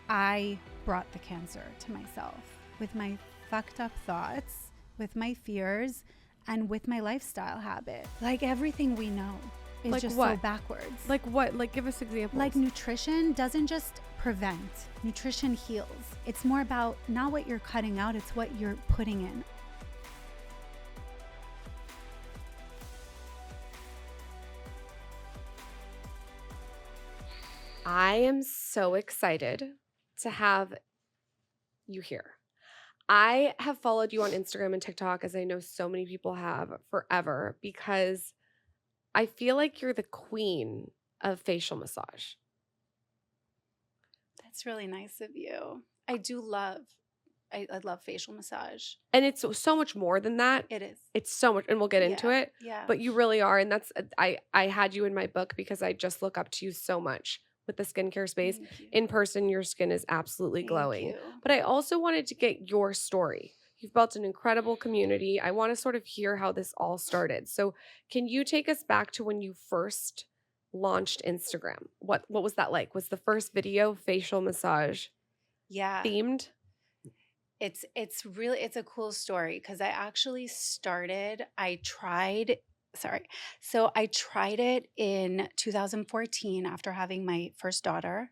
I brought the cancer to myself with my fucked up thoughts, with my fears, and with my lifestyle habit. Like everything we know is Like just what? so backwards. Like what? Like give us examples. Like nutrition doesn't just prevent, nutrition heals. It's more about not what you're cutting out, it's what you're putting in. I am so excited to have you here. I have followed you on Instagram and TikTok, as I know so many people have, forever, because I feel like you're the queen of facial massage. That's really nice of you. I love facial massage. And it's so much more than that. It is. It's so much, and we'll get into it. Yeah. But you really are, and that's I had you in my book because I just look up to you so much with the skincare space. Thank you. In person, your skin is absolutely Thank glowing. you. But I also wanted to get your story. You've built an incredible community. I want to sort of hear how this all started. So can you take us back to when you first launched Instagram? What was that like? Was the first video facial massage themed? It's a cool story because I tried it in 2014 after having my first daughter.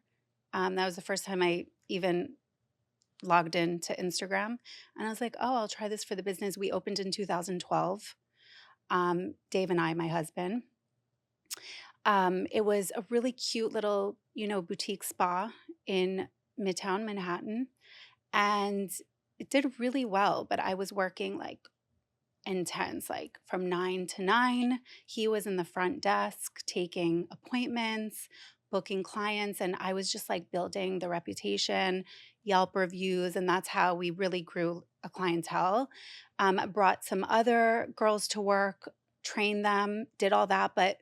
That was the first time I even logged into Instagram. And I was like, oh, I'll try this for the business. We opened in 2012. Dave and I, my husband. It was a really cute little, boutique spa in Midtown Manhattan. And it did really well, but I was working like intense, like from 9 to 9. He was in the front desk taking appointments, booking clients, and I was just like building the reputation, Yelp reviews, and that's how we really grew a clientele. I brought some other girls to work, trained them, did all that, but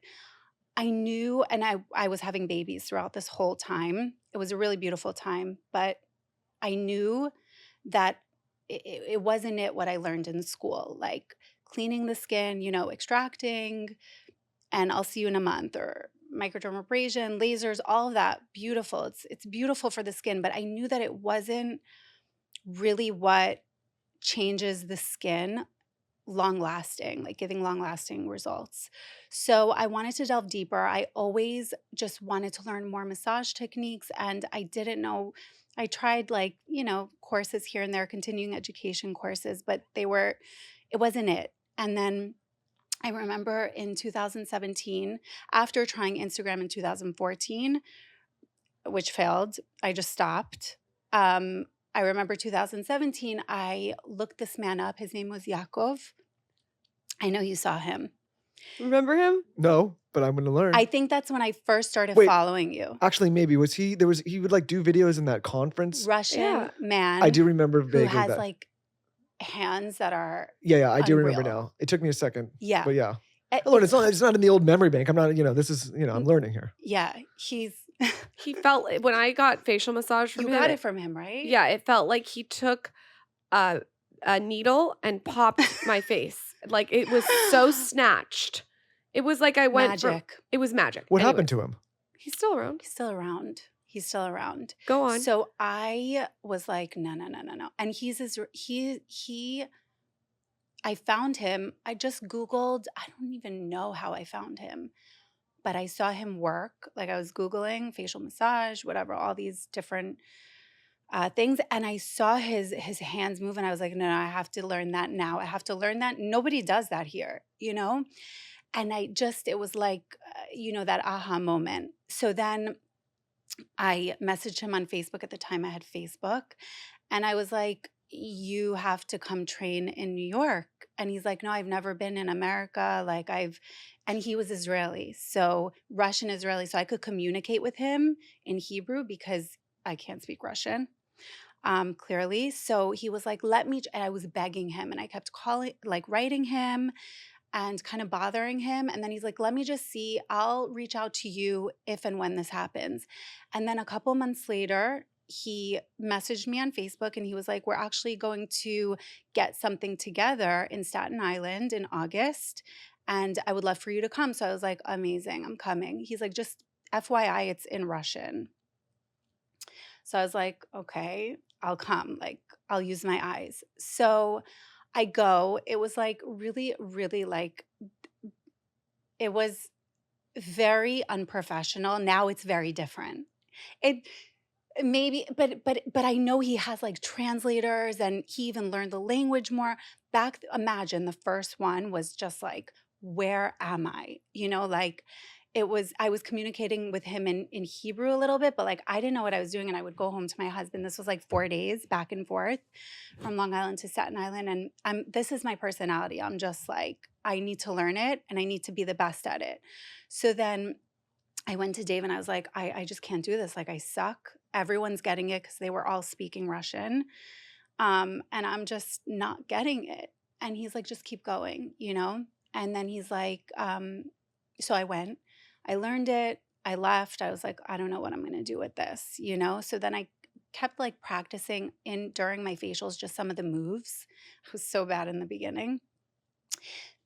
I knew, and I was having babies throughout this whole time. It was a really beautiful time, but I knew that it wasn't what I learned in school, like cleaning the skin, extracting, and I'll see you in a month, or microdermabrasion, lasers, all of that. Beautiful. It's beautiful for the skin, but I knew that it wasn't really what changes the skin long lasting, like giving long lasting results. So I wanted to delve deeper. I always just wanted to learn more massage techniques, and I didn't know. I tried courses here and there, continuing education courses, but it wasn't it. And then I remember in 2017, after trying Instagram in 2014, which failed, I just stopped. I remember 2017, I looked this man up. His name was Yakov. I know you saw him. Remember him? No, but I'm going to learn. I think that's when I first started following you. Actually, maybe he would like do videos in that conference. Russian man. I do remember vaguely who has that. like hands that are Yeah, I do remember unreal. now. It took me a second. Yeah. But yeah. I learned it's not in the old memory bank. I'm not, this is, I'm learning here. Yeah, he felt, when I got facial massage from him. You got it from him, right? Yeah, it felt like he took a needle and popped my face. Like it was so snatched. It was like I went magic. It was magic. What happened to him? He's still around. He's still around. Go on. So I was like, no. And I found him. I just Googled. I don't even know how I found him, but I saw him work. Like I was Googling facial massage, whatever, all these different things. And I saw his hands move, and I was like, no, I have to learn that now. I have to learn that. Nobody does that here, And it was like, that aha moment. So then I messaged him on Facebook. At the time I had Facebook, and I was like, you have to come train in New York. And he's like, no, I've never been in America. And he was Israeli, so Russian Israeli. So I could communicate with him in Hebrew because I can't speak Russian. Clearly. So he was like, and I was begging him, and I kept writing him and kind of bothering him. And then he's like, let me just see, I'll reach out to you if and when this happens. And then a couple months later, he messaged me on Facebook, and he was like, we're actually going to get something together in Staten Island in August, and I would love for you to come. So I was like, amazing, I'm coming. He's like, just FYI, it's in Russian. So I was like, okay, I'll come. Like, I'll use my eyes. So I go. It was like really, really like, it was very unprofessional. Now it's very different. It maybe, but I know he has like translators and he even learned the language more. Imagine the first one was just like, where am I? Like I was communicating with him in Hebrew a little bit, but like I didn't know what I was doing. And I would go home to my husband. This was like 4 days back and forth from Long Island to Staten Island. And this is my personality. I'm just like, I need to learn it and I need to be the best at it. So then I went to Dave and I was like, I just can't do this. Like, I suck. Everyone's getting it because they were all speaking Russian. And I'm just not getting it. And he's like, just keep going. And then he's like, so I went, I learned it. I left. I was like, I don't know what I'm going to do with this. So then I kept like practicing during my facials, just some of the moves. I was so bad in the beginning.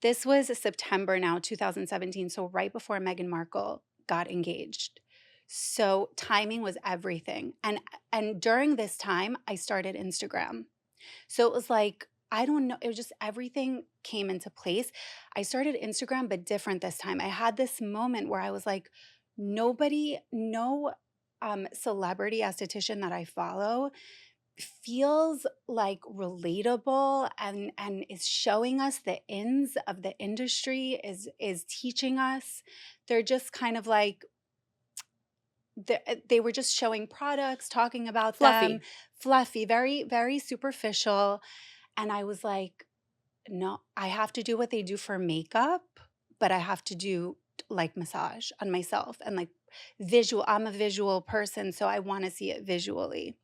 This was September now, 2017. So right before Meghan Markle got engaged. So timing was everything. And during this time, I started Instagram. So it was like, I don't know, it was just everything came into place. I started Instagram, but different this time. I had this moment where I was like, no celebrity esthetician that I follow feels like relatable and is showing us the ins of the industry, is teaching us. They're just kind of like they were just showing products, talking about them, fluffy, very, very superficial. And I was like, no, I have to do what they do for makeup, but I have to do like massage on myself and like visual. I'm a visual person, so I want to see it visually.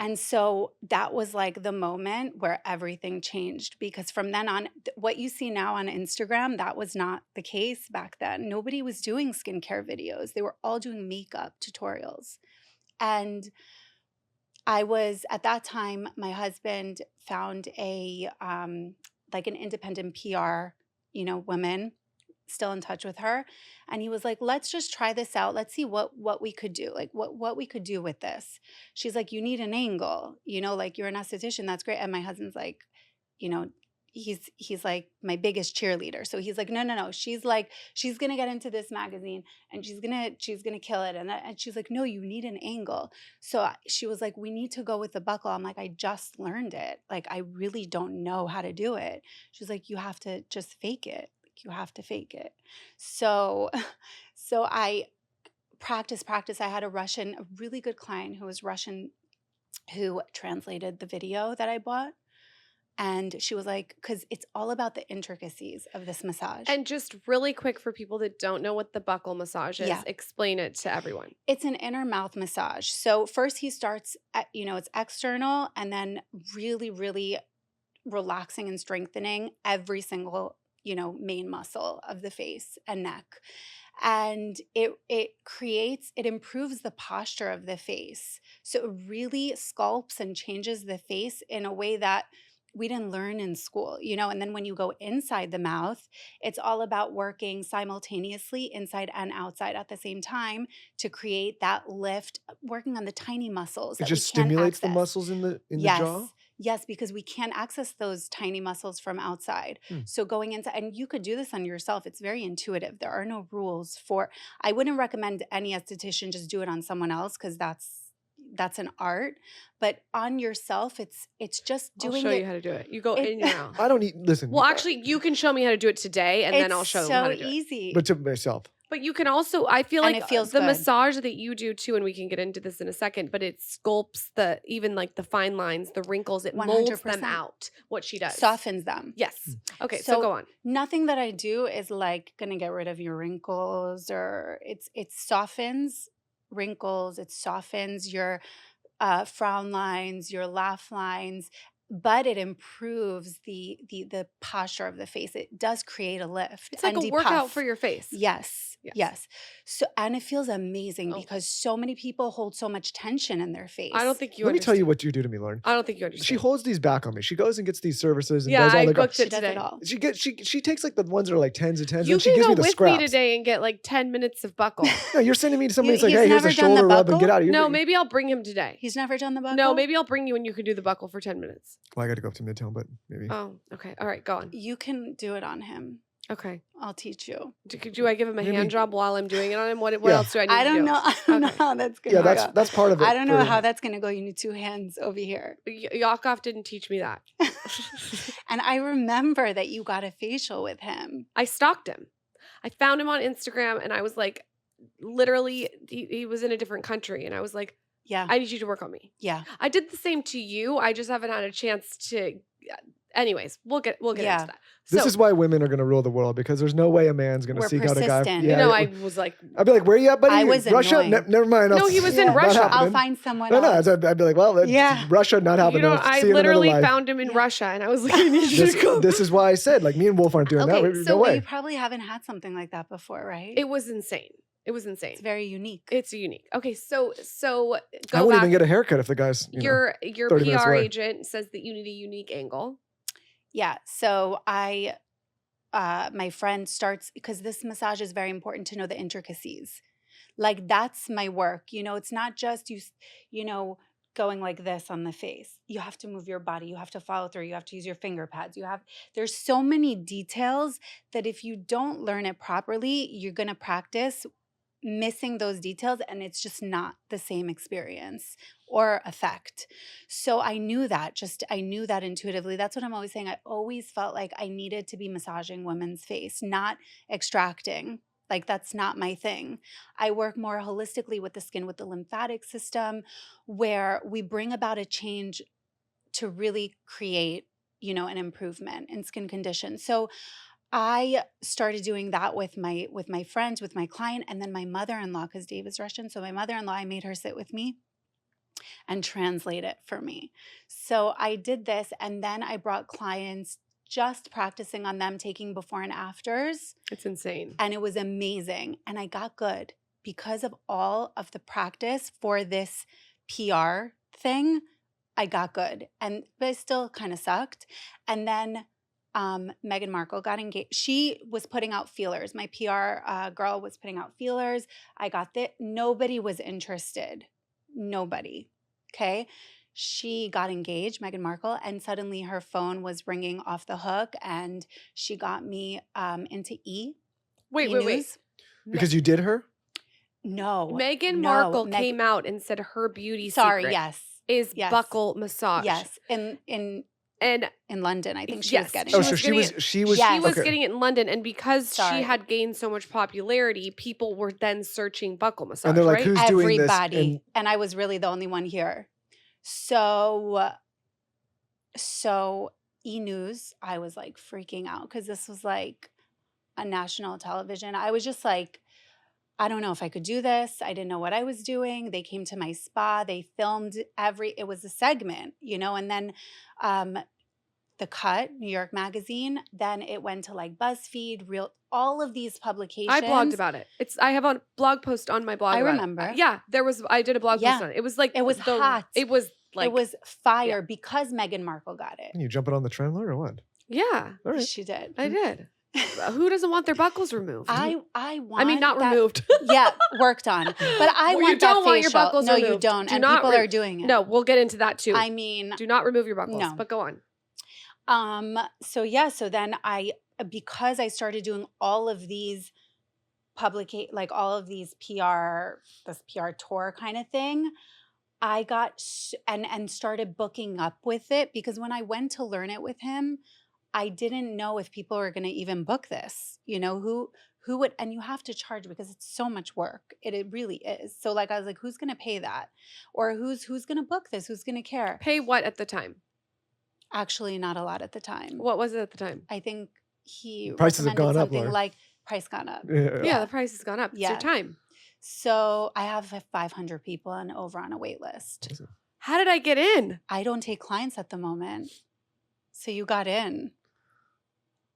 And so that was like the moment where everything changed, because from then on, what you see now on Instagram, that was not the case back then. Nobody was doing skincare videos. They were all doing makeup tutorials. And I was at that time, my husband found a like an independent PR, woman, still in touch with her, and he was like, let's just try this out, let's see what we could do, like what we could do with this. She's like, you need an angle, like you're an esthetician, that's great. And my husband's like, you know he's like my biggest cheerleader, so he's like, no, no, no, she's like, she's gonna get into this magazine and she's gonna kill it. And she's like, no, you need an angle. So she was like, we need to go with the buckle. I'm like, I just learned it, like I really don't know how to do it. She's like, you have to just fake it, you have to fake it. So so I practice. I had a really good client who was Russian, who translated the video that I bought. And she was like, because it's all about the intricacies of this massage. And just really quick for people that don't know what the buccal massage is, Yeah. explain it to everyone. It's an inner mouth massage. So first he starts at, it's external, and then really, really relaxing and strengthening every single, main muscle of the face and neck. And it improves the posture of the face. So it really sculpts and changes the face in a way that we didn't learn in school, and then when you go inside the mouth, it's all about working simultaneously inside and outside at the same time to create that lift, working on the tiny muscles It that we just can't stimulates the access. muscles in the Yes. jaw? Yes, because we can't access those tiny muscles from outside. Hmm. So going into, and you could do this on yourself. It's very intuitive. There are no rules for, I wouldn't recommend any esthetician just do it on someone else, because that's an art. But on yourself, it's just I'll doing show it. you how to do it. You go in your mouth. I don't need, listen. Well, actually, you can show me how to do it today, and then I'll show them how to It's do so it. easy. But to myself. But you can also, I feel And like it feels the good. massage that you do too, and we can get into this in a second, but it sculpts even like the fine lines, the wrinkles, it molds them 100%. out, what she does. Softens them. Yes. Okay, So so go on. Nothing that I do is like gonna get rid of your wrinkles, or it softens wrinkles, it softens your frown lines, your laugh lines. but it improves the posture of the face. It does create a lift It's like and a workout for depuff. your face. Yes, Yes. yes. So, and it feels amazing Oh. because so many people hold so much tension in their face. I don't think you Let me tell you understand. what you do to me, Lauren. I don't think you She understand. holds these back on me. She goes and gets these services and Yeah, does all I the booked she it does today. it all. She takes like the ones that are like tens and tens, You and she can gives go me the with scraps. me today and get like 10 minutes of buckle. No, you're sending me to somebody that's like, He's hey, here's a never done the shoulder rub and get buckle? out of here. No, maybe I'll bring him today. He's never done the buckle? No, maybe I'll bring you and you can do the buckle for 10 minutes. Well, I got to go up to Midtown, but maybe. Oh, okay. All right, go on. You can do it on him. Okay. I'll teach you. Do I give him a Maybe. hand job while I'm doing it on him? What Yeah. else do I need I to don't do? know. I don't know Okay. how that's gonna Yeah, go. that's part of it. I don't know for- how that's gonna go. You need 2 hands over here. Yakov didn't teach me that. And I remember that you got a facial with him. I stalked him. I found him on Instagram and I was like, literally, he was in a different country. And I was like, Yeah. I need you to work on me. Yeah. I did the same to you. I just haven't had a chance to. Anyways, we'll get Yeah. into that. This So, is why women are going to rule the world, because there's no way a man's going to We're seek out a guy. persistent. you know, I was like, I'd be like, where you at, buddy? I was Russia? annoying. Never mind. No, he was in not Russia. I'll happening. find someone No, else. I'd be like, well, Yeah. Russia not happening. you know, I'll I see you in another literally life. found him in Yeah. Russia and I was like, I need you to go. This is why I said, like, me and Wolf aren't doing that. Okay, No so way. you probably haven't had something like that before, right? It was insane. It was insane. It's very unique. It's unique. Okay, so I go wouldn't back. even get a haircut if the guy's, Your 30 minutes PR away. agent says that you need a unique angle. Yeah. So my friend starts, because this massage is very important to know the intricacies. Like, that's my work. It's not just going like this on the face. You have to move your body. You have to follow through. You have to use your finger pads. There's so many details that if you don't learn it properly, you're going to practice missing those details and it's just not the same experience or effect. So I knew that intuitively. That's what I'm always saying. I always felt like I needed to be massaging women's face, not extracting. Like, that's not my thing. I work more holistically with the skin, with the lymphatic system, where we bring about a change to really create, an improvement in skin condition. So I started doing that with my friends, with my client, and then my mother-in-law, because Dave is Russian. So my mother-in-law, I made her sit with me and translate it for me. So I did this, and then I brought clients just practicing on them, taking before and afters. It's insane. And it was amazing. And I got good because of all of the practice for this PR thing. I got good, but it still kind of sucked. And then Meghan Markle got engaged. She was putting out feelers. My PR girl was putting out feelers. I got that. Nobody was interested. Nobody. Okay. She got engaged, Meghan Markle, and suddenly her phone was ringing off the hook, and she got me into Wait. News. Because you did her? No. Meghan no, Markle Meg- came out and said her beauty Sorry, secret yes. is Yes. buccal massage. Yes. In And London, I think she was Yes. getting Oh, it. so was she was. getting She was. Yes. she was okay. getting it in London, and because she Sorry. had gained so much popularity, people were then searching buccal massage. And they're like, right? who's doing this? Everybody. And I was really the only one here. So E-News, I was like freaking out because this was like a national television. I was just like, I don't know if I could do this. I didn't know what I was doing. They came to my spa. They filmed it was a segment, and then The Cut, New York Magazine, then it went to like BuzzFeed, all of these publications. I blogged about it. I have a blog post on my blog. I about it. remember. Yeah, I did a blog Yeah. post on it. It was like It was hot. It was like it was fire because Meghan Markle got it. You jumping on the trend, Lauren, or what? yeah, All right. She did. I did. Who doesn't want their buckles removed? I want not that- removed. Yeah, worked on. But I Well, want you don't that want your facial. buckles No, you removed. don't. Do And not people re- are doing it. No, we'll get into that too. I mean, Do not remove your buckles. No. But go on. so then because I started doing all of these all of these this PR tour kind of thing, I got and started booking up with it, because when I went to learn it with him, I didn't know if people were going to even book this, who would, and you have to charge because it's so much work. It really is. So like, I was like, who's going to pay that? Or who's going to book this? Who's going to care? Pay what at the time? Actually, not a lot at the time. What was it at the time? I think he Prices have recommended gone up, something Laura. like price gone up. Yeah, the price has gone up. It's Yeah. your time. So I have 500 people over on a wait list. How did I get in? I don't take clients at the moment. So you got in.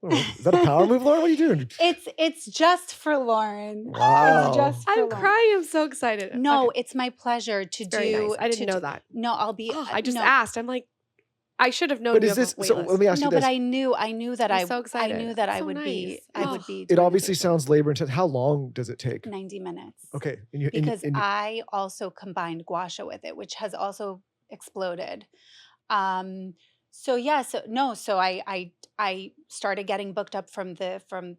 Oh, is that a power move, Lauren? What are you doing? It's just for Lauren. Wow. It's just for I'm Lauren. crying. I'm so excited. No, Okay. it's my pleasure to Very do. nice. I didn't to know do- that. No, I'll be. Oh, I just no, asked. I'm like, I should have known But you is have a this, so let waitlist. me ask no, you but this. I knew that I'm I so I excited. knew that I So would be nice. I Oh. would be. It doing a obviously facial. sounds labor intensive. How long does it take? 90 minutes. Okay. Because I also combined gua sha with it, which has also exploded. So yeah, so I started getting booked up from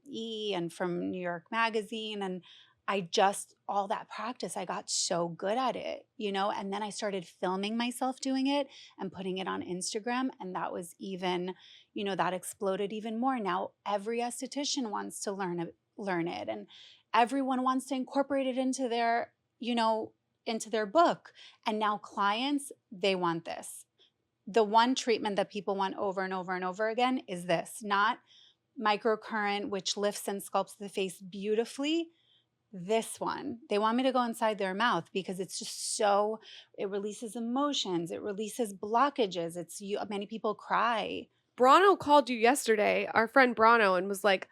E and from New York Magazine, and I just all that practice, I got so good at it, and then I started filming myself doing it and putting it on Instagram, and that was even, that exploded even more. Now every esthetician wants to learn it, and everyone wants to incorporate it into their, into their book. And now clients, they want this. The one treatment that people want over and over and over again is this, not microcurrent, which lifts and sculpts the face beautifully. This one, they want me to go inside their mouth because it's just so, it releases emotions, it releases blockages. Many people cry. Brano called you yesterday, our friend Brano, and was like,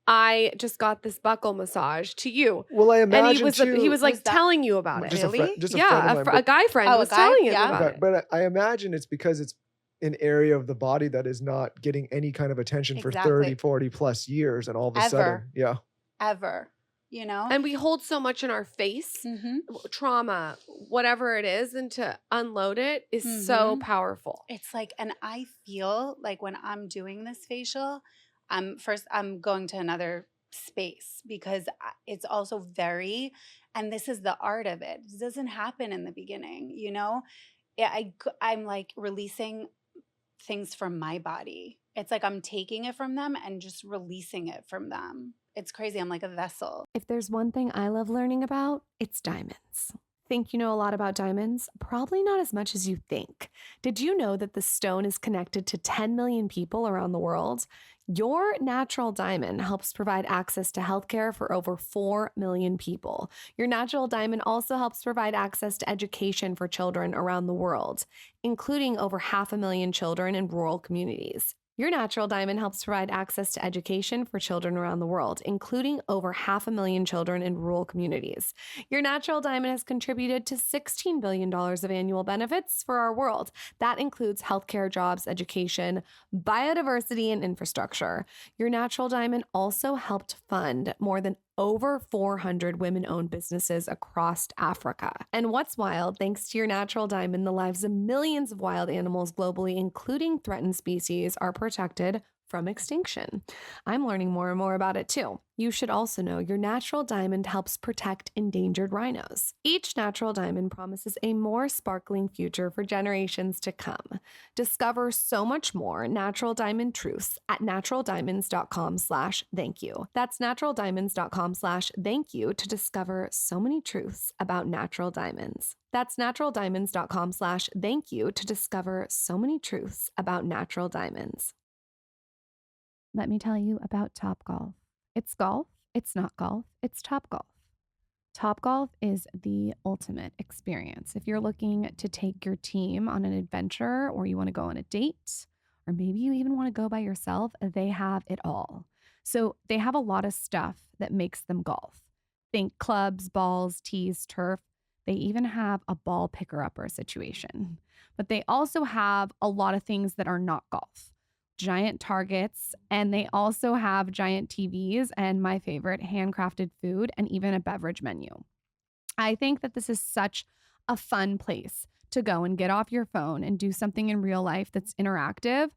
I just got this buccal massage to you. Well, I And imagine he was like Who's that? telling you about it. Just a friend- Really? just a friend of mine, a guy friend Oh, a was guy? telling him Yeah. about it. But I imagine it's because it's an area of the body that is not getting any kind of attention for Exactly. 30, 40 plus years. And all of a sudden, Ever. yeah. Ever, And we hold so much in our face, Mhm. trauma, whatever it is, and to unload it is so Mhm. powerful. It's like, and I feel like when I'm doing this facial, I'm going to another space because it's also very, and this is the art of it. It doesn't happen in the beginning, Yeah, I'm like releasing things from my body. It's like I'm taking it from them and just releasing it from them. It's crazy. I'm like a vessel. If there's one thing I love learning about, it's diamonds. Think you know a lot about diamonds? Probably not as much as you think. Did you know that the stone is connected to 10 million people around the world? Your natural diamond helps provide access to healthcare for over 4 million people. Your natural diamond also helps provide access to education for children around the world, including over 500,000 children in rural communities. Your natural diamond helps provide access to education for children around the world, including over 500,000 children in rural communities. Your natural diamond has contributed to $16 billion of annual benefits for our world. That includes healthcare, jobs, education, biodiversity, and infrastructure. Your natural diamond also helped fund more than over 400 women-owned businesses across Africa. And what's wild, thanks to your natural diamond, the lives of millions of wild animals globally, including threatened species, are protected from extinction. I'm learning more and more about it too. You should also know your natural diamond helps protect endangered rhinos. Each natural diamond promises a more sparkling future for generations to come. Discover so much more natural diamond truths at naturaldiamonds.com/thankyou. That's naturaldiamonds.com/thankyou to discover so many truths about natural diamonds. That's naturaldiamonds.com/thankyou to discover so many truths about natural diamonds. Let me tell you about Topgolf. It's golf, it's not golf, it's Topgolf. Topgolf is the ultimate experience. If you're looking to take your team on an adventure, or you want to go on a date, or maybe you even want to go by yourself, they have it all. So they have a lot of stuff that makes them golf. Think clubs, balls, tees, turf. They even have a ball picker-upper situation. But they also have a lot of things that are not golf. Giant targets, and they also have giant TVs and, my favorite, handcrafted food and even a beverage menu. I think that this is such a fun place to go and get off your phone and do something in real life that's interactive,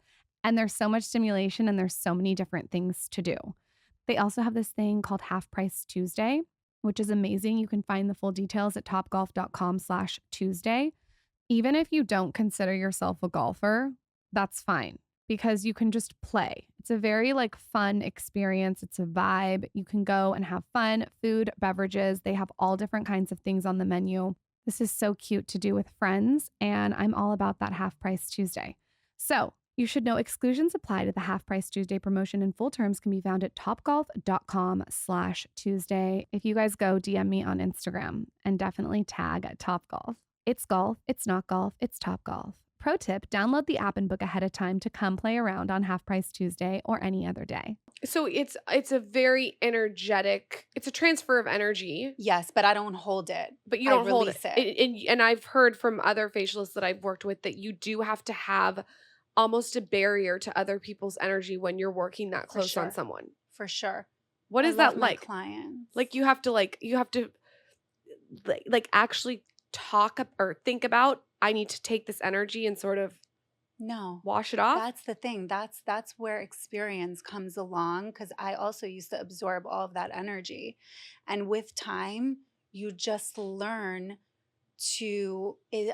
and there's so much stimulation and there's so many different things to do. They also have this thing called Half Price Tuesday, which is amazing. You can find the full details at topgolf.com/Tuesday. Even if you don't consider yourself a golfer, that's fine, because you can just play. It's a very fun experience. It's a vibe. You can go and have fun, food, beverages. They have all different kinds of things on the menu. This is so cute to do with friends, and I'm all about that Half Price Tuesday. So you should know exclusions apply to the Half Price Tuesday promotion, and full terms can be found at topgolf.com/Tuesday. If you guys go, DM me on Instagram and definitely tag at Topgolf. It's golf, it's not golf, it's Top Golf. Pro tip, download the app and book ahead of time to come play around on Half Price Tuesday or any other day. So it's a very energetic, it's a transfer of energy, Yes, but I don't hold it. but you I don't hold it. release it. And I've heard from other facialists that I've worked with that you do have to have almost a barrier to other people's energy when you're working that For close on sure. someone. For sure. What I is love that my like? clients. Like you have to actually talk or think about, I need to take this energy and sort of No. wash it off. That's the thing. That's where experience comes along, because I also used to absorb all of that energy. And with time, you just learn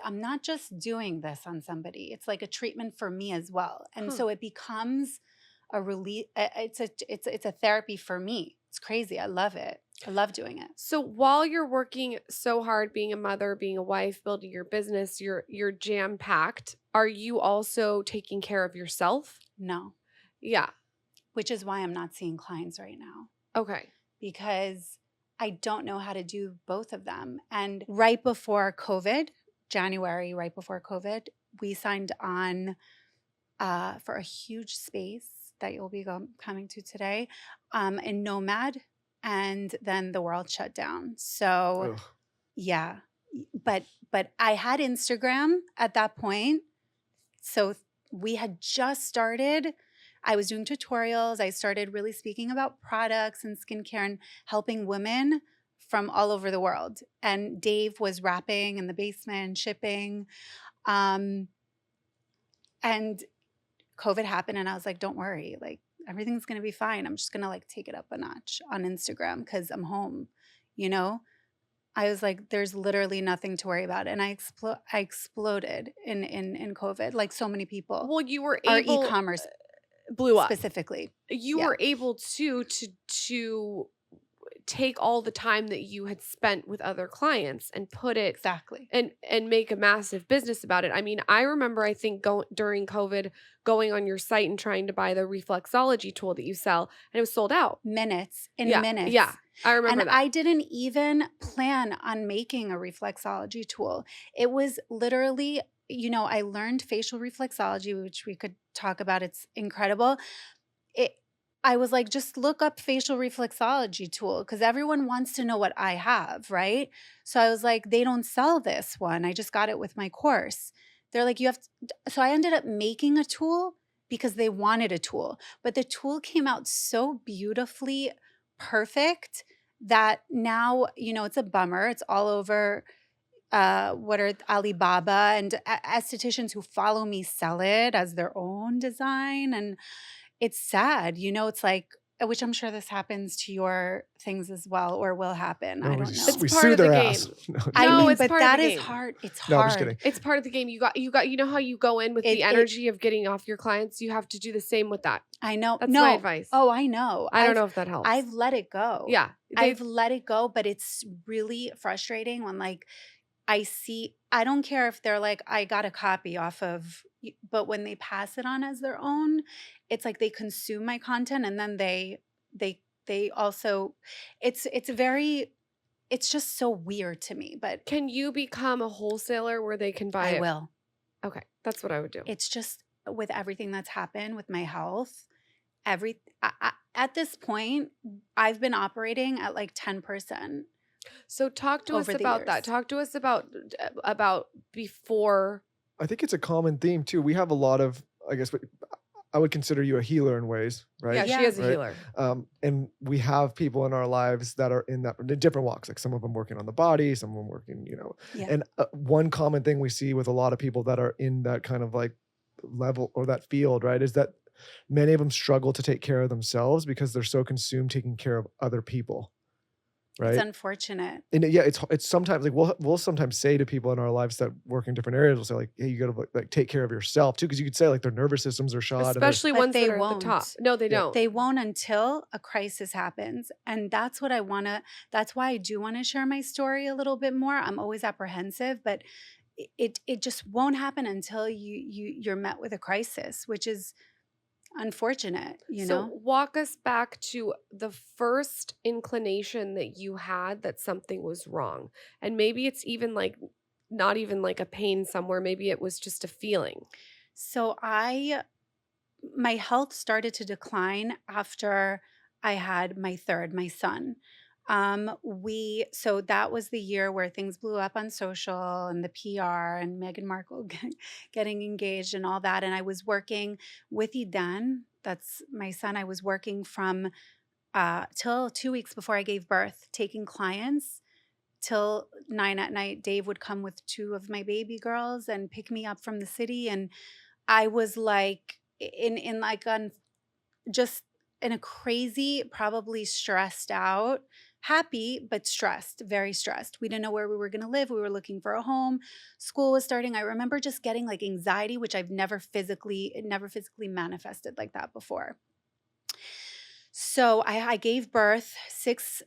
I'm not just doing this on somebody. It's like a treatment for me as well. And Huh. so it becomes a relief. It's a therapy for me. It's crazy. I love it. I love doing it. So while you're working so hard, being a mother, being a wife, building your business, you're jam packed. Are you also taking care of yourself? No, Yeah. which is why I'm not seeing clients right now, Okay. because I don't know how to do both of them. And right before COVID, January, right before COVID, we signed on for a huge space that you'll be coming to today in Nomad. And then the world shut down. So Ugh. yeah, but I had Instagram at that point. So we had just started. I was doing tutorials. I started really speaking about products and skincare and helping women from all over the world. And Dave was rapping in the basement, shipping. And COVID happened, and I was like, don't worry, like everything's going to be fine. I'm just going to like take it up a notch on Instagram because I'm home, you know? I was like, there's literally nothing to worry about. And I exploded in COVID, like so many people. Well, you were Our able e-commerce blew up. specifically. You Yeah. were able to take all the time that you had spent with other clients and put it Exactly. and make a massive business about it. I mean, I remember, I think during COVID, going on your site and trying to buy the reflexology tool that you sell, and it was sold out. Minutes. Yeah, I remember And that. I didn't even plan on making a reflexology tool. It was literally, I learned facial reflexology, which we could talk about. It's incredible. I was like, just look up facial reflexology tool, because everyone wants to know what I have, right? So I was like, they don't sell this one. I just got it with my course. They're like, you have to. So I ended up making a tool because they wanted a tool. But the tool came out so beautifully perfect that now, it's a bummer. It's all over Alibaba, and estheticians who follow me sell it as their own design. And it's sad, it's like, which I'm sure this happens to your things as well, or will happen. I No, don't we, know. It's we part sue of the their game. ass. No, I No, mean, it's but part of that the is game. hard. It's no, I'm hard. just kidding. It's part of the game. You got, you know how you go in with It- the it- energy of getting off your clients? You have to do the same with that. I know. That's no. my advice. Oh, I know. I don't know if that helps. I've let it go. Yeah. I've let it go, but it's really frustrating when like I don't care if they're like, I got a copy off of, but when they pass it on as their own, it's like they consume my content, and then they also, it's just so weird to me, but Can you become a wholesaler where they can buy I it? will. Okay. That's what I would do. It's just with everything that's happened with my health, at this point, I've been operating at like 10%. So talk to us over the about that. years. Talk to us about before. I think it's a common theme too. We have a lot of, I guess, I would consider you a healer in ways, right? Yeah, Yeah. she is a Right. healer. And we have people in our lives that are in different walks. Like some of them working on the body, some of them working, Yeah. And one common thing we see with a lot of people that are in that kind of like level or that field, right, is that many of them struggle to take care of themselves because they're so consumed taking care of other people, right? It's unfortunate. And yeah, it's sometimes like we'll sometimes say to people in our lives that work in different areas, we'll say like, hey, you got to like take care of yourself too, because you could say like their nervous systems are shot, Especially But ones they that are at the top. won't. No, they Yeah. don't. They won't until a crisis happens. And that's what that's why I do want to share my story a little bit more. I'm always apprehensive, but it just won't happen until you're met with a crisis, which is unfortunate, So walk us back to the first inclination that you had that something was wrong. And maybe it's even like not even like a pain somewhere? Maybe it was just a feeling. So my health started to decline after I had my son. So that was the year where things blew up on social and the PR and Meghan Markle getting engaged and all that. And I was working with Eden, that's my son. I was working from till 2 weeks before I gave birth, taking clients till 9 at night. Dave would come with two of my baby girls and pick me up from the city. And I was like in like on just in a crazy, probably stressed out, happy, but stressed, very stressed. We didn't know where we were going to live. We were looking for a home. School was starting. I remember just getting like anxiety, which it never physically manifested like that before. So I gave birth 6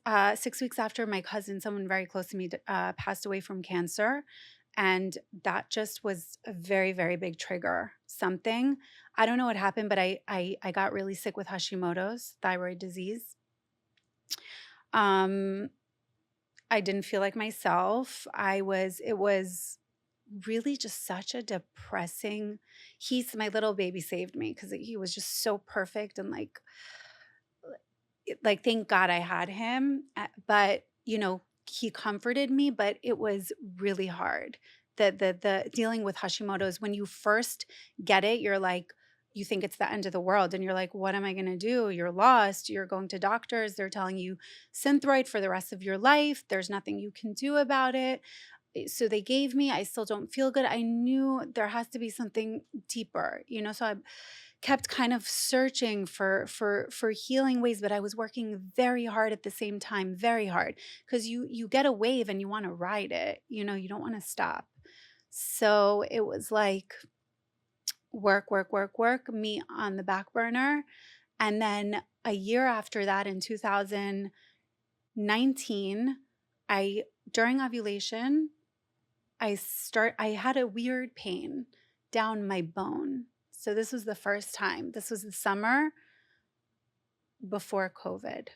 weeks after my cousin, someone very close to me, passed away from cancer. And that just was a very, very big trigger. Something, I don't know what happened, but I got really sick with Hashimoto's thyroid disease. Um, I didn't feel like myself. It was really just such a depressing, my little baby saved me because he was just so perfect and like thank God I had him. But he comforted me, but it was really hard. The dealing with Hashimoto's, when you first get it, you're like, you think it's the end of the world, and you're like, what am I going to do? You're lost. You're going to doctors. They're telling you Synthroid for the rest of your life. There's nothing you can do about it. So they gave me, I still don't feel good. I knew there has to be something deeper, so I kept kind of searching for healing ways, but I was working very hard at the same time, very hard, because you get a wave and you want to ride it, you don't want to stop. So it was like work, me on the back burner. And then a year after that, in 2019, during ovulation, I had a weird pain down my bone. So this was the first time. This was the summer before COVID.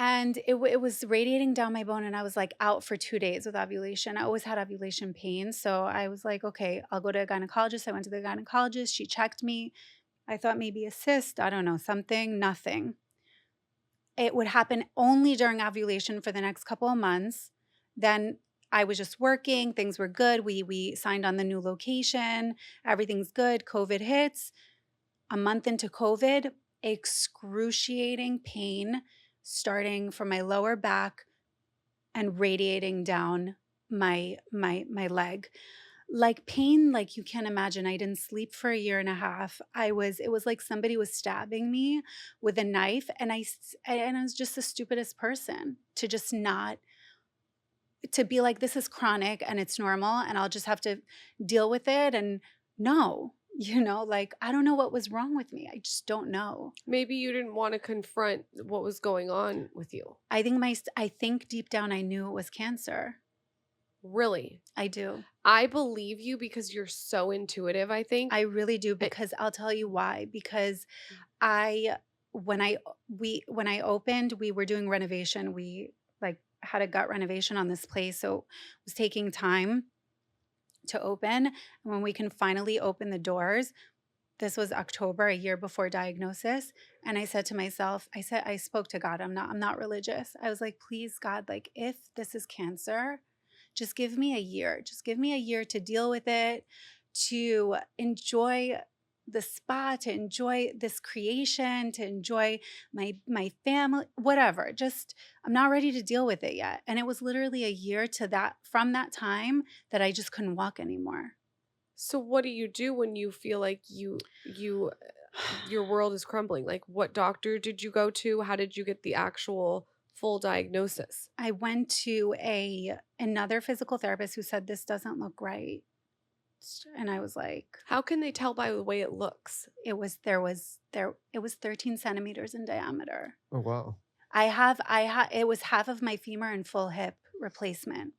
And it was radiating down my bone, and I was like out for 2 days with ovulation. I always had ovulation pain. So I was like, okay, I'll go to a gynecologist. I went to the gynecologist. She checked me. I thought maybe a cyst, I don't know, something, nothing. It would happen only during ovulation for the next couple of months. Then I was just working. Things were good. We signed on the new location. Everything's good. COVID hits. A month into COVID, excruciating pain starting from my lower back and radiating down my leg. Like pain like you can't imagine. I didn't sleep for a year and a half. It was like somebody was stabbing me with a knife, and I was just the stupidest person to just not to be like, this is chronic and it's normal and I'll just have to deal with it. And no, like, I don't know what was wrong with me. I just don't know. Maybe you didn't want to confront what was going on with you. I think deep down I knew it was cancer. Really? I do. I believe you because you're so intuitive, I think. I really do, because I'll tell you why. Because when I opened, we were doing renovation. We had a gut renovation on this place, so it was taking time to open. And when we can finally open the doors, this was October, a year before diagnosis. And I said to myself, I spoke to God. I'm not religious. I was like, please God, like, if this is cancer, just give me a year. Just give me a year to deal with it, to enjoy the spa, to enjoy this creation, to enjoy my family, whatever. Just, I'm not ready to deal with it yet. And it was literally a year from that time that I just couldn't walk anymore. So what do you do when you feel like your world is crumbling? Like, what doctor did you go to? How did you get the actual full diagnosis? I went to another physical therapist who said, this doesn't look right. And I was like, how can they tell by the way it looks? It was 13 centimeters in diameter. Oh, wow. It was half of my femur and full hip replacement.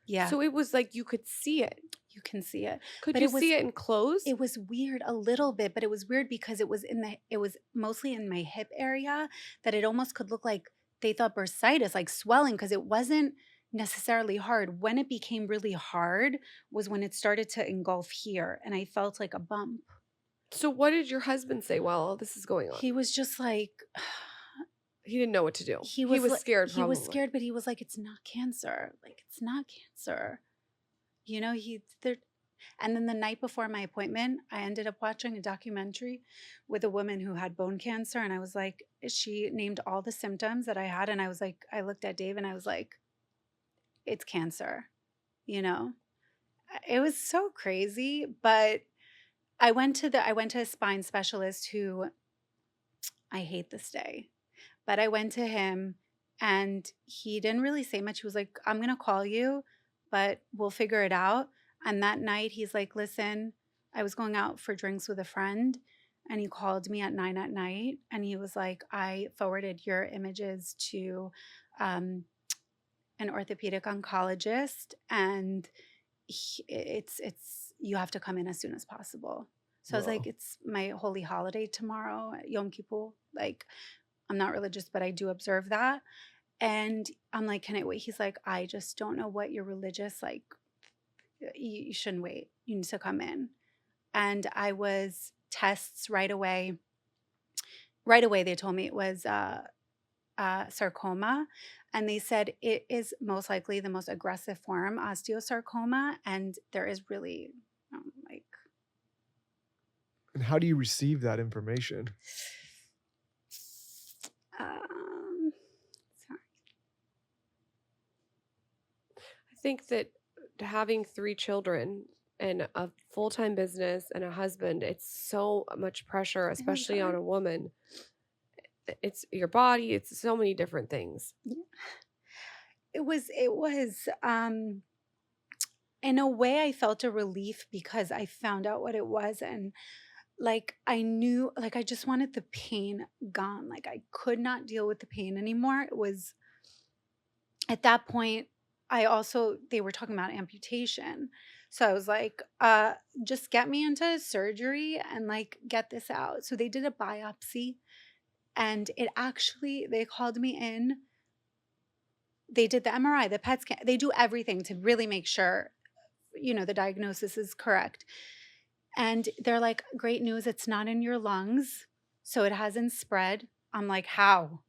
Yeah. So it was like you could see it. You can see it. Could you see it in clothes? It was weird a little bit, but it was weird because it was mostly in my hip area, that it almost could look like they thought bursitis, like swelling, because it wasn't necessarily hard. When it became really hard was when it started to engulf here and I felt like a bump. So what did your husband say while all this is going on? He was just like, He didn't know what to do. he He was was scared he was probably. scared, but he was like, it's not cancer. Like, it's not cancer. You know, and then the night before my appointment, I ended up watching a documentary with a woman who had bone cancer. And I was like, she named all the symptoms that I had. And I was like, I looked at Dave and I was like, it's cancer, you know? It was so crazy. But I went to a spine specialist who, I hate this day, but I went to him and he didn't really say much. He was like, I'm going to call you, but we'll figure it out. And that night he's like, listen, I was going out for drinks with a friend and he called me at 9 p.m. and he was like, I forwarded your images to um, an orthopedic oncologist and it's you have to come in as soon as possible. So I was like, Wow. it's my holy holiday tomorrow, Yom Kippur. Like, I'm not religious, but I do observe that. And I'm like, can I wait? He's like, I just don't know what you're religious. Like, you shouldn't wait. You need to come in. And I was tests right away. Right away, they told me it was sarcoma. And they said it is most likely the most aggressive form, osteosarcoma. And there is really like, And how do you receive that information? sorry. I think that having 3 children and a full-time business and a husband, it's so much pressure, especially on sorry. a woman. It's your body, it's so many different things. It was in a way I felt a relief because I found out what it was and like I knew like I just wanted the pain gone. Like I could not deal with the pain anymore. It was at that point they were talking about amputation. So I was like, just get me into surgery and like get this out. So they did a biopsy and they called me in. They did the MRI, the PET scan. They do everything to really make sure, the diagnosis is correct. And they're like, great news, it's not in your lungs. So it hasn't spread. I'm like, how?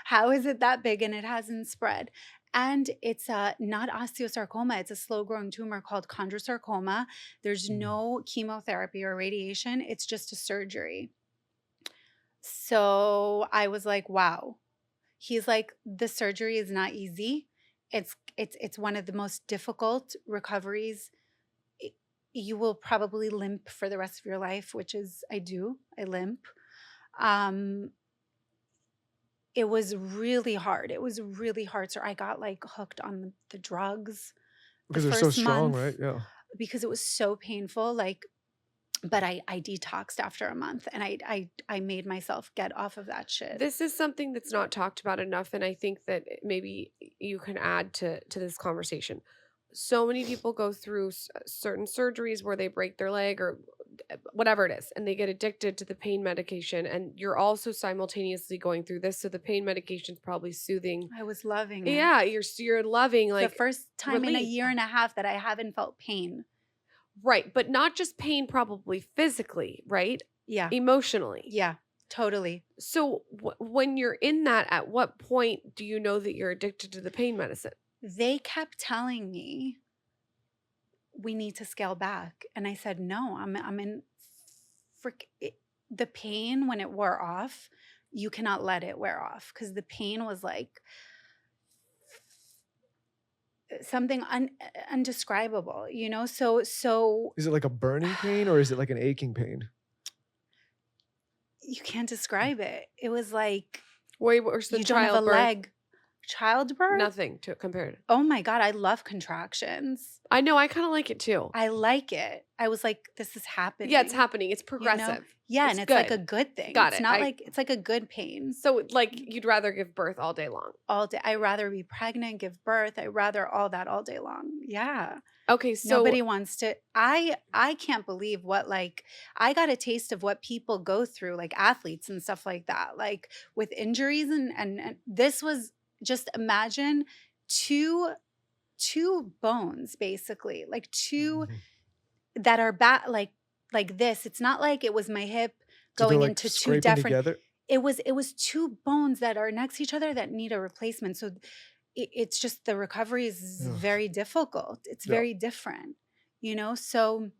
How is it that big and it hasn't spread? And it's not osteosarcoma. It's a slow growing tumor called chondrosarcoma. There's no chemotherapy or radiation. It's just a surgery. So I was like, wow. He's like, the surgery is not easy. It's one of the most difficult recoveries. You will probably limp for the rest of your life, which is I limp. It was really hard. It was really hard. So I got like hooked on the drugs Because the they're so first strong, month right? Yeah. because it was so painful. Like, but I detoxed after a month and I made myself get off of that shit. This is something that's not talked about enough, and I think that maybe you can add to this conversation. So many people go through certain surgeries where they break their leg or whatever it is, and they get addicted to the pain medication, and you're also simultaneously going through this, so the pain medication is probably soothing. I was loving it. Yeah, you're loving The like first time in a relief. year and a half that I haven't felt pain. Right, but not just pain probably physically, right? Yeah. Emotionally. Yeah, totally. So when you're in that, at what point do you know that you're addicted to the pain medicine? They kept telling me we need to scale back. And I said, no, I'm in the pain when it wore off, you cannot let it wear off because the pain was like something undescribable, so Is it like a burning pain or is it like an aching pain? you can't describe it. It was like Way worse than you don't have a childbirth. leg. Childbirth? Nothing to compared. Oh my God, I love contractions. I know, I kind of like it too. I like it. I was like, this is happening. Yeah, it's happening. It's progressive. Yeah, It's and it's like a good. good thing. Got It's it. not like it's like a good pain So like you'd rather give birth all day long. all day. I'd rather be pregnant, give birth. I'd rather all that all day long. Yeah. Okay, so Nobody wants to. I can't believe what I got a taste of what people go through, like athletes and stuff like that, like with injuries and this was just imagine 2 two bones, basically, like two Mhm. that are back, like this. It's not like it was my hip So they're going like into two scraping different. together. It was two bones that are next to each other that need a replacement. So it's just the recovery is Ugh. very difficult. It's Yeah. very different, So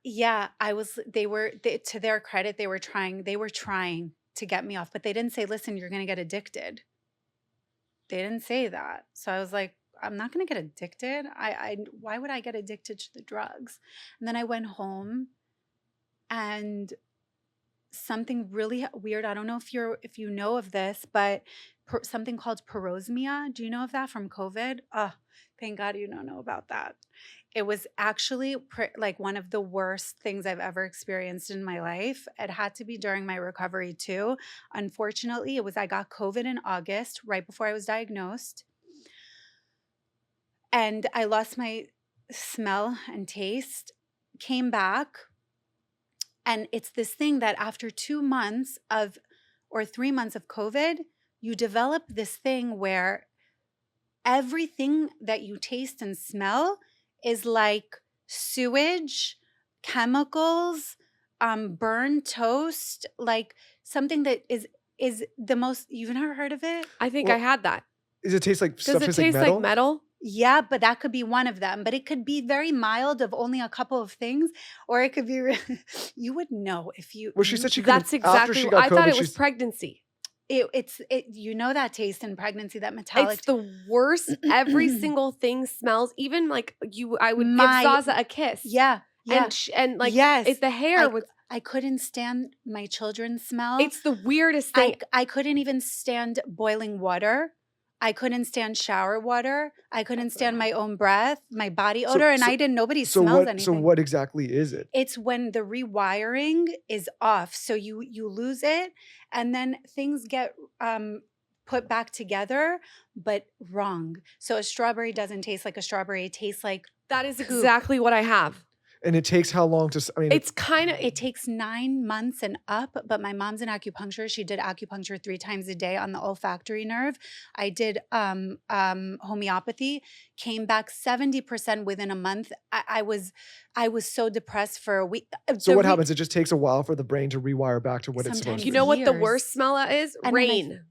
yeah, to their credit, they were trying to get me off, but they didn't say, listen, you're gonna get addicted. They didn't say that. So I was like, I'm not gonna get addicted. Why would I get addicted to the drugs? And then I went home and something really weird. I don't know if you know of this, but something called parosmia. Do you know of that from COVID? Oh, thank God you don't know about that. It was actually like one of the worst things I've ever experienced in my life. It had to be during my recovery too. Unfortunately, I got COVID in August, right before I was diagnosed. And I lost my smell and taste, came back. And it's this thing that after 2 months or 3 months of COVID, you develop this thing where everything that you taste and smell is like sewage, chemicals, burned toast, like something that is the most. You've never heard of it? I think Well, I had that. Does it taste like Does stuff it tastes taste like metal? like metal? Yeah, but that could be one of them. But it could be very mild of only a couple of things, or it could be. You would know if you. Well, she said she couldn't. That's After exactly she what got I thought. COVID, It was she's pregnancy. You know that taste in pregnancy, that metallic. It's the worst. Every single thing smells. Even like I would My- give Zaza a kiss. Yeah, yeah. And like yes, it's the hair was. I couldn't stand my children's smell. It's the weirdest thing. I couldn't even stand boiling water. I couldn't stand shower water. I couldn't stand my own breath, my body odor, and nobody smells anything. So what exactly is it? It's when the rewiring is off. So you lose it, and then things get put back together, but wrong. So a strawberry doesn't taste like a strawberry. It tastes like That is poop. exactly what I have. And it takes how long to? I mean, It's kind of It takes 9 months and up, but my mom's an acupuncturist. She did acupuncture 3 times a day on the olfactory nerve. I did homeopathy, came back 70% within a month. I was so depressed for a week. so what happens? It just takes a while for the brain to rewire back to what it's supposed Sometimes to You be. know what the years. worst smell is? And then I- Rain.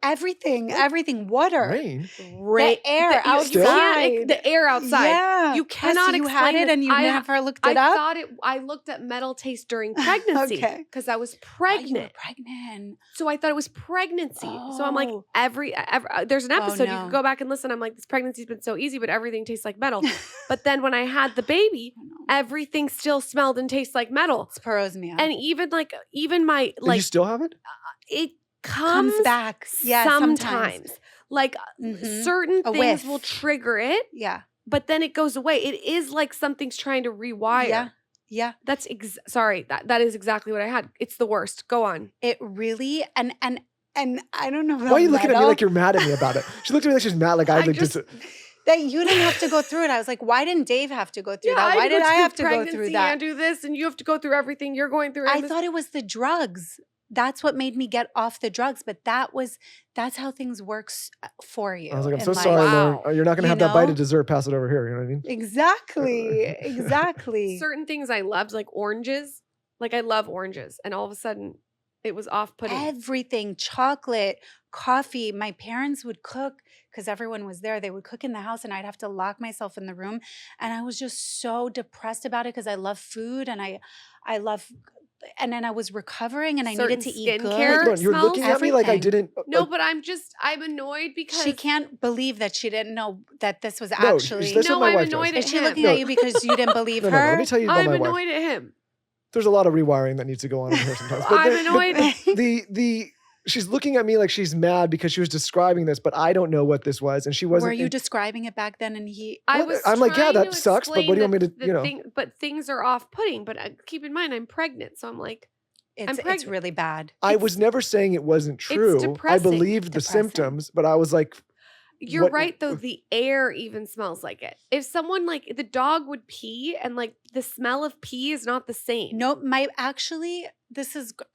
Everything, water, Rain. Rain. the air You can't- outside. the air outside. Yeah. You cannot So you had explain it this. and you I- never looked I it up? thought it. I looked at metal taste during pregnancy Okay. because I was Oh, you were pregnant. pregnant. So I thought it was pregnancy. So I'm like, Oh. there's an episode you no. can go back and listen. I'm like, this pregnancy's been so easy, but everything tastes like metal. But then when I had the baby, Oh, no. everything still smelled and tastes like metal. It's parosmia. And even my And you still have it? it comes comes back. Yeah, sometimes. Like Mhm. certain A things whiff. will trigger it, Yeah. but then it goes away. It is like something's trying to rewire. Yeah. Yeah. That's sorry. That is exactly what I had. It's the worst. Go on. It really and I don't know about Why are you looking at me metal, like you're mad at me about it? She looked at me like she's mad. Like I I like just- just. that you didn't have to go through it. I was like, why didn't Dave have to go through that? Why did I have to go through that? And do this, and you have to go through everything you're going through. I and this- thought it was the drugs. That's what made me get off the drugs, but that's how things works for you. I was like, I'm in so life. sorry, Wow. Lauren. You're not gonna You have that bite know? of dessert. Pass it over here. You know what I mean? Exactly. Exactly. certain things I loved, like oranges. Like I love oranges, and all of a sudden, it was off-putting. Everything, chocolate, coffee. My parents would cook because everyone was there. They would cook in the house and I'd have to lock myself in the room. And I was just so depressed about it because I love food and I love, and then I was recovering and I needed to Certain eat skincare. good. Lauren, you're looking at me like I Everything. didn't. No, like, but I'm annoyed because She can't believe that she didn't know that this was No, actually. that's what No, my I'm wife annoyed does. at Is she him. looking No. at you because you didn't believe No, her? no. Let me tell you about I'm my wife. annoyed at him. There's a lot of rewiring that needs to go on in here sometimes. But I'm annoyed. She's looking at me like she's mad because she was describing this, but I don't know what this was, and she wasn't. Were you in- describing it back then? And he. I What? was. I'm like, yeah, trying that to sucks, but what do you want me to, explain you know? But things are off-putting. But keep in mind, I'm pregnant, so I'm like, It's pregnant. really bad. I was never saying it wasn't true. I depressing. believed the Depressing. symptoms, but I was like, you're What- right though. The air even smells like it. If someone like the dog would pee, and like the smell of pee is not the same. No,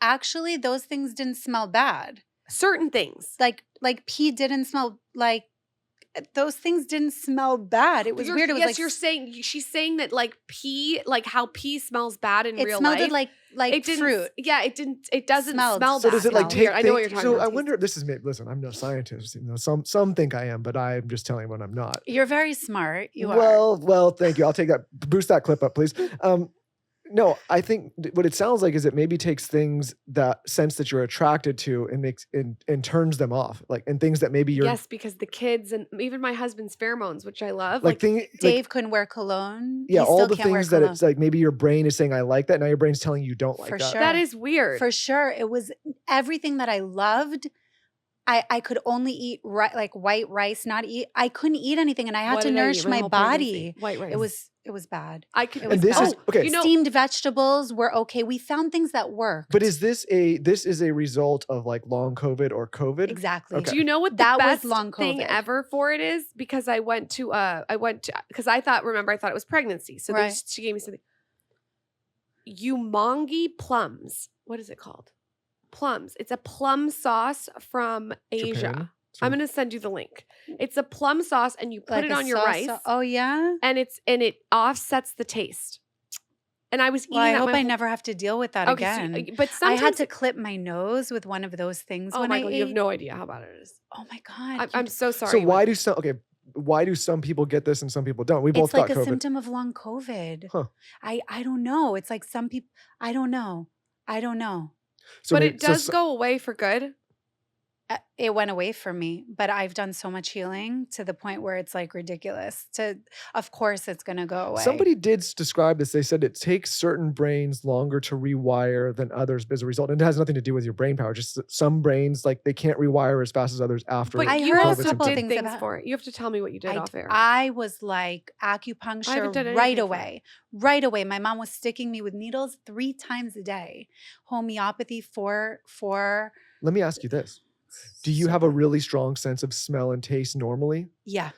actually those things didn't smell bad. Certain things. Like pee didn't smell like those things didn't smell bad. It was weird. It was yes, like you're saying she's saying that like pee, like how pee smells bad in it real smelled life. like It didn't. fruit. Yeah, it doesn't Smelled. smell So bad. does it like It's take weird. I know what you're things? talking So about. I wonder. This is listen. I'm no scientist. You know, some think I am, but I'm just telling you when I'm not. You're very smart. You are. Well, thank you. I'll take that. Boost that clip up, please. No, I think what it sounds like is it maybe takes things that sense that you're attracted to and makes and turns them off, like and things that maybe you're Yes, because the kids and even my husband's pheromones, which I love, like thing. Dave couldn't wear cologne. Yeah, He all still the can't wear things that cologne. it's like maybe your brain is saying I like that. Now your brain's telling you don't like For that. sure. that is weird. For sure. It was everything that I loved. I could only eat like white rice, not eat. I couldn't eat anything, and I had What to did I nourish eat my my whole body. pregnancy? White rice. It was bad. I could. It was And this bad. is okay. You know, Steamed vegetables were okay. We found things that worked. But is this a result of like long COVID or COVID? Exactly. Okay. do you know what the That was best long thing COVID. ever for it is? Because I went to because I thought it was pregnancy. So Right. she gave me something. Umongi plums. What is it called? Plums. It's a plum sauce from Asia. Japan? I'm gonna send you the link. It's a plum sauce, and you put Like it a on your salsa. rice, Oh yeah. and it offsets the taste. And I was eating. Well, I that hope my I whole- never have to deal with that Okay, again. but I sometimes had to clip my nose with one of those things Oh when my I god, ate. you have no idea how bad it is. Oh my god. I'm so sorry. So why do some people get this and some people don't? We both It's like got a COVID. symptom of long COVID. Huh. I don't know. It's like some people. I don't know. So but maybe- it so does go away for good. It went away from me, but I've done so much healing to the point where it's like ridiculous. Of course, it's gonna go away. Somebody did describe this. They said it takes certain brains longer to rewire than others as a result. And it has nothing to do with your brain power. Just that some brains, like they can't rewire as fast as others after. But I you heard a also couple did things things about- for it. You have to tell me what you did off air. I was like I haven't acupuncture done right anything for it. away. Right away. My mom was sticking me with needles 3 times a day. Homeopathy for Let me ask you this. Do you have a really strong sense of smell and taste normally? yeah.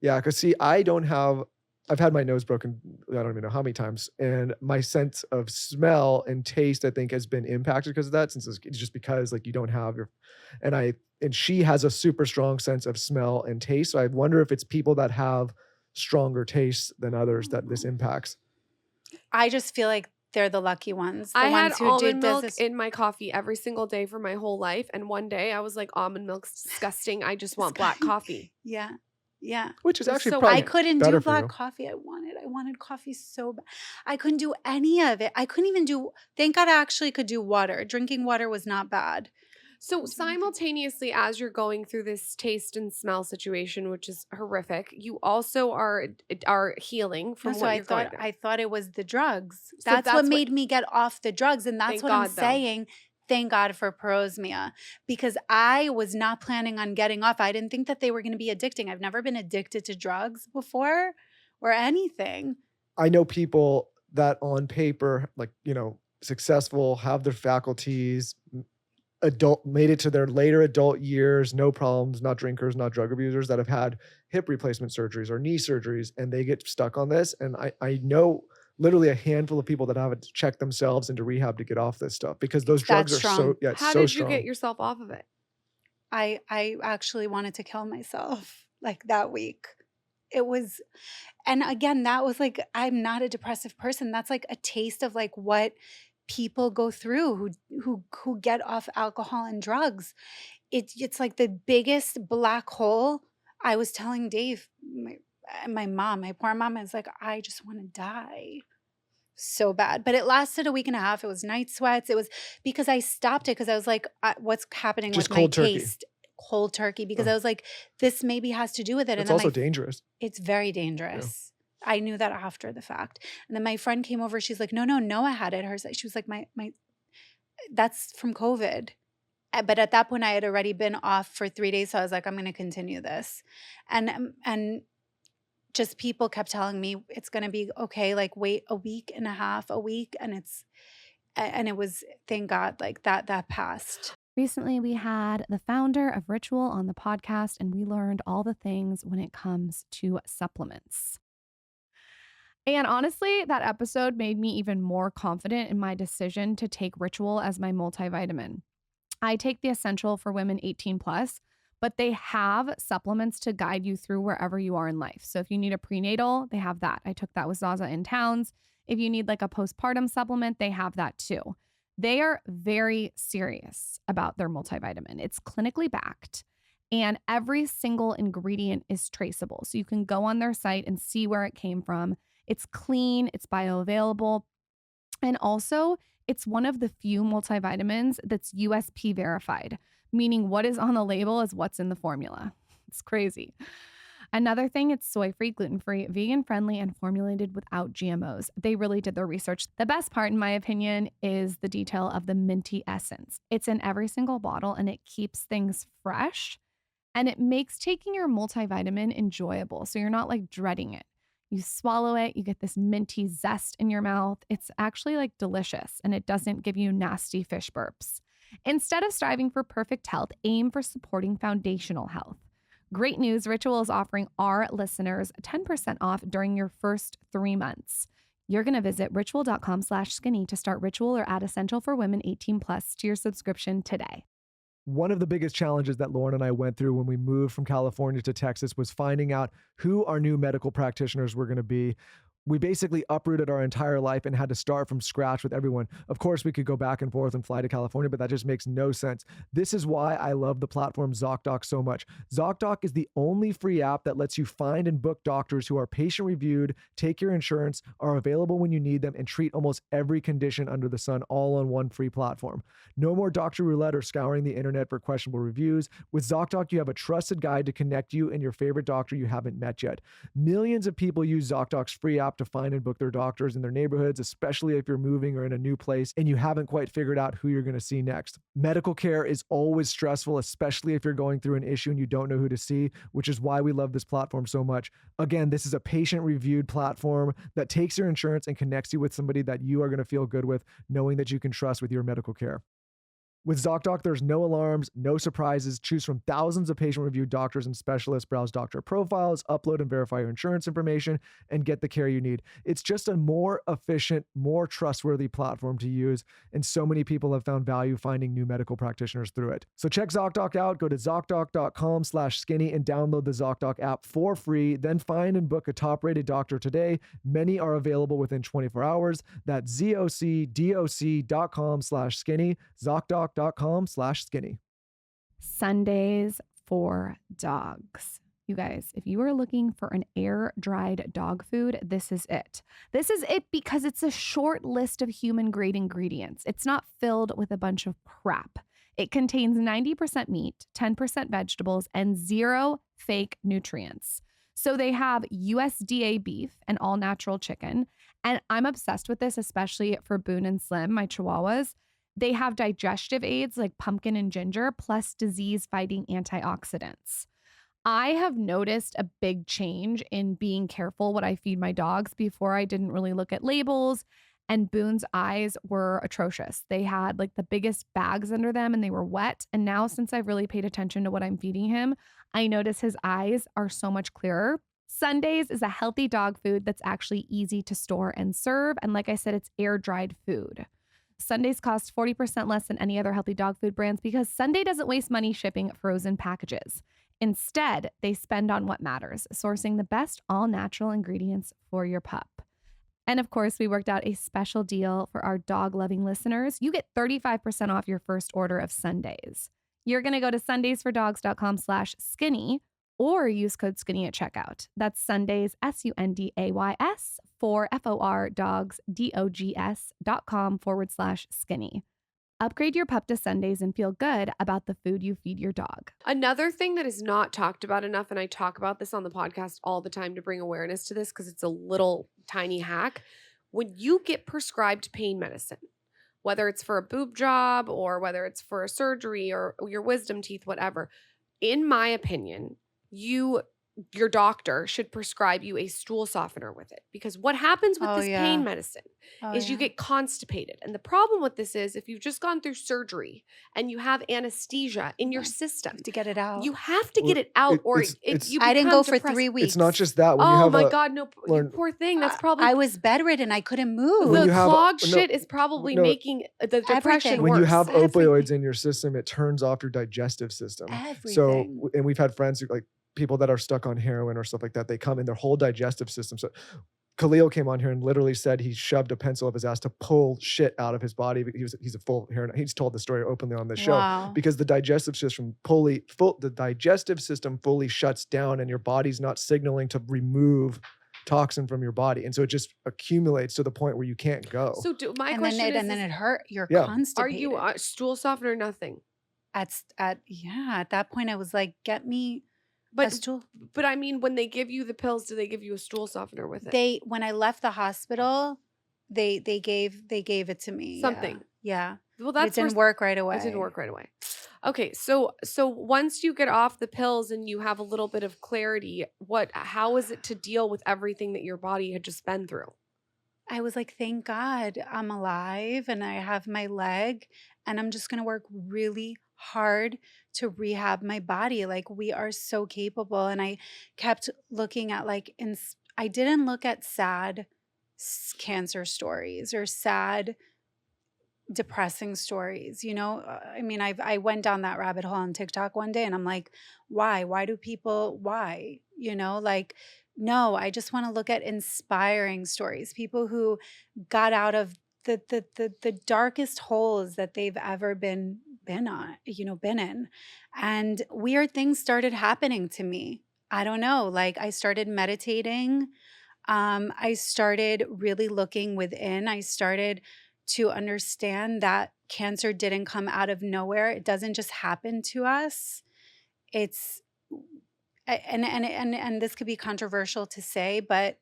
Yeah, because see, I've had my nose broken, I don't even know how many times. And my sense of smell and taste, I think, has been impacted because of that, since it's just because like you don't have and she has a super strong sense of smell and taste. So I wonder if it's people that have stronger tastes than others that this impacts. I just feel like they're the lucky ones. The I had ones who almond did milk business. in my coffee every single day for my whole life. And one day I was like, almond milk's disgusting. I just want black coffee. Yeah. Yeah. Which is It's actually so probably I couldn't better do for you. black coffee. I wanted coffee so bad. I couldn't do any of it. I couldn't even do, thank God I actually could do water. Drinking water was not bad. So simultaneously, as you're going through this taste and smell situation, which is horrific, you also are healing from So what I you're going thought through. I thought it was the drugs. So That's that's what what- made me get off the drugs. And that's Thank what I'm God, though. saying. Thank God for Parosmia, because I was not planning on getting off. I didn't think that they were going to be addicting. I've never been addicted to drugs before or anything. I know people that on paper, like, successful, have their faculties, made it to their later adult years, no problems, not drinkers, not drug abusers, that have had hip replacement surgeries or knee surgeries, and they get stuck on this. And I know literally a handful of people that have to check themselves into rehab to get off this stuff, because those It's that drugs are strong. it's How so did strong. you get yourself off of it? I actually wanted to kill myself like that week. It was, and again, that was like, I'm not a depressive person. That's like a taste of like what people go through who get off alcohol and drugs. It's like the biggest black hole. I was telling Dave, my mom, my poor mom, is like, I just want to die so bad. But it lasted a week and a half. It was night sweats. It was because I stopped it because I was like, what's happening Just with cold my turkey. taste? Cold turkey, because Ugh. I was like, this maybe has to do with it. It's and then also my dangerous. it's very dangerous. I knew that after the fact. And then my friend came over. She's like, no, Noah had it. She was like, my, that's from COVID. But at that point, I had already been off for 3 days. So I was like, I'm going to continue this. And just people kept telling me it's going to be okay. Like wait a week and a half, a week. And it was, thank God, like that passed. Recently, we had the founder of Ritual on the podcast, and we learned all the things when it comes to supplements. And honestly, that episode made me even more confident in my decision to take Ritual as my multivitamin. I take the Essential for Women 18 plus, but they have supplements to guide you through wherever you are in life. So if you need a prenatal, they have that. I took that with Zaza in Towns. If you need like a postpartum supplement, they have that too. They are very serious about their multivitamin. It's clinically backed and every single ingredient is traceable. So you can go on their site and see where it came from. It's clean, it's bioavailable, and also it's one of the few multivitamins that's USP verified, meaning what is on the label is what's in the formula. It's crazy. Another thing, it's soy-free, gluten-free, vegan-friendly, and formulated without GMOs. They really did their research. The best part, in my opinion, is the detail of the minty essence. It's in every single bottle, and it keeps things fresh, and it makes taking your multivitamin enjoyable, so you're not like dreading it. You swallow it, you get this minty zest in your mouth. It's actually like delicious, and it doesn't give you nasty fish burps. Instead of striving for perfect health, aim for supporting foundational health. Great news, Ritual is offering our listeners 10% off during your first 3 months. You're going to visit ritual.com/skinny to start Ritual or add Essential for Women 18 plus to your subscription today. One of the biggest challenges that Lauren and I went through when we moved from California to Texas was finding out who our new medical practitioners were going to be. We basically uprooted our entire life and had to start from scratch with everyone. Of course, we could go back and forth and fly to California, but that just makes no sense. This is why I love the platform ZocDoc so much. ZocDoc is the only free app that lets you find and book doctors who are patient reviewed, take your insurance, are available when you need them, and treat almost every condition under the sun all on one free platform. No more doctor roulette or scouring the internet for questionable reviews. With ZocDoc, you have a trusted guide to connect you and your favorite doctor you haven't met yet. Millions of people use ZocDoc's free app to find and book their doctors in their neighborhoods, especially if you're moving or in a new place and you haven't quite figured out who you're going to see next. Medical care is always stressful, especially if you're going through an issue and you don't know who to see, which is why we love this platform so much. Again, this is a patient-reviewed platform that takes your insurance and connects you with somebody that you are going to feel good with, knowing that you can trust with your medical care. With ZocDoc, there's no alarms, no surprises. Choose from thousands of patient-reviewed doctors and specialists. Browse doctor profiles, upload and verify your insurance information, and get the care you need. It's just a more efficient, more trustworthy platform to use, and so many people have found value finding new medical practitioners through it. So check ZocDoc out. Go to ZocDoc.com/skinny and download the ZocDoc app for free. Then find and book a top-rated doctor today. Many are available within 24 hours. That's ZocDoc.com/skinny. ZocDoc.com/skinny. Sundays for dogs. You guys, if you are looking for an air-dried dog food, this is it. This is it because it's a short list of human-grade ingredients. It's not filled with a bunch of crap. It contains 90% meat, 10% vegetables, and 0 fake nutrients. So they have USDA beef and all-natural chicken. And I'm obsessed with this, especially for Boone and Slim, my chihuahuas. They have digestive aids like pumpkin and ginger, plus disease-fighting antioxidants. I have noticed a big change in being careful what I feed my dogs. Before, I didn't really look at labels, and Boone's eyes were atrocious. They had like the biggest bags under them and they were wet. And now, since I've really paid attention to what I'm feeding him, I notice his eyes are so much clearer. Sundays is a healthy dog food that's actually easy to store and serve. And like I said, it's air-dried food. Sundays cost 40% less than any other healthy dog food brands because Sunday doesn't waste money shipping frozen packages. Instead, they spend on what matters, sourcing the best all-natural ingredients for your pup. And of course, we worked out a special deal for our dog-loving listeners. You get 35% off your first order of Sundays. You're going to go to sundaysfordogs.com/skinny or use code skinny at checkout. That's Sundays, SUNDAYS for FOR dogs, DOGS.com/skinny. Upgrade your pup to Sundays and feel good about the food you feed your dog. Another thing that is not talked about enough, and I talk about this on the podcast all the time to bring awareness to this because it's a little tiny hack. When you get prescribed pain medicine, whether it's for a boob job or whether it's for a surgery or your wisdom teeth, whatever, in my opinion, you your doctor should prescribe you a stool softener with it, because what happens with Oh, this yeah. pain medicine Oh, is you yeah. get constipated. And the problem with this is if you've just gone through surgery and you have anesthesia in your Yeah. system, To get it out. you have to Well, get it out, or it's you I didn't become go for 3 depressed. weeks. it's not just that when you Oh have my a God, no, you Lauren, poor thing. That's I probably was bedridden. I couldn't move. when the you have clogged no, shit is probably no, making the depression Everything. when worse. you have Everything. opioids in your system, it turns off your digestive system. So, Everything. and we've had friends who, like people that are stuck on heroin or stuff like that, they come in their whole digestive system. So Khalil came on here and literally said he shoved a pencil up his ass to pull shit out of his body. He's a full heroin. He's told the story openly on the show Wow. because the digestive system fully shuts down and your body's not signaling to remove toxin from your body, and so it just accumulates to the point where you can't go. So my And question then is, it hurt. You're Yeah. are constipated. you stool softener? Nothing. At that point I was like, get me a But stool. but I mean, when they give you the pills, do they give you a stool softener with it? When I left the hospital, they gave it to me. Something. Yeah. Well, But it didn't work right away. It didn't work right away. Okay, so once you get off the pills and you have a little bit of clarity, how is it to deal with everything that your body had just been through? I was like, thank God I'm alive and I have my leg, and I'm just going to work really hard to rehab my body. Like, we are so capable. And I kept looking at I didn't look at sad cancer stories or sad depressing stories. I mean, I went down that rabbit hole on TikTok one day and I'm like, why do people, why, no, I just want to look at inspiring stories, people who got out of the darkest holes that they've ever been in. And weird things started happening to me. I don't know, like I started meditating. I started really looking within. I started to understand that cancer didn't come out of nowhere. It doesn't just happen to us. It's and this could be controversial to say, but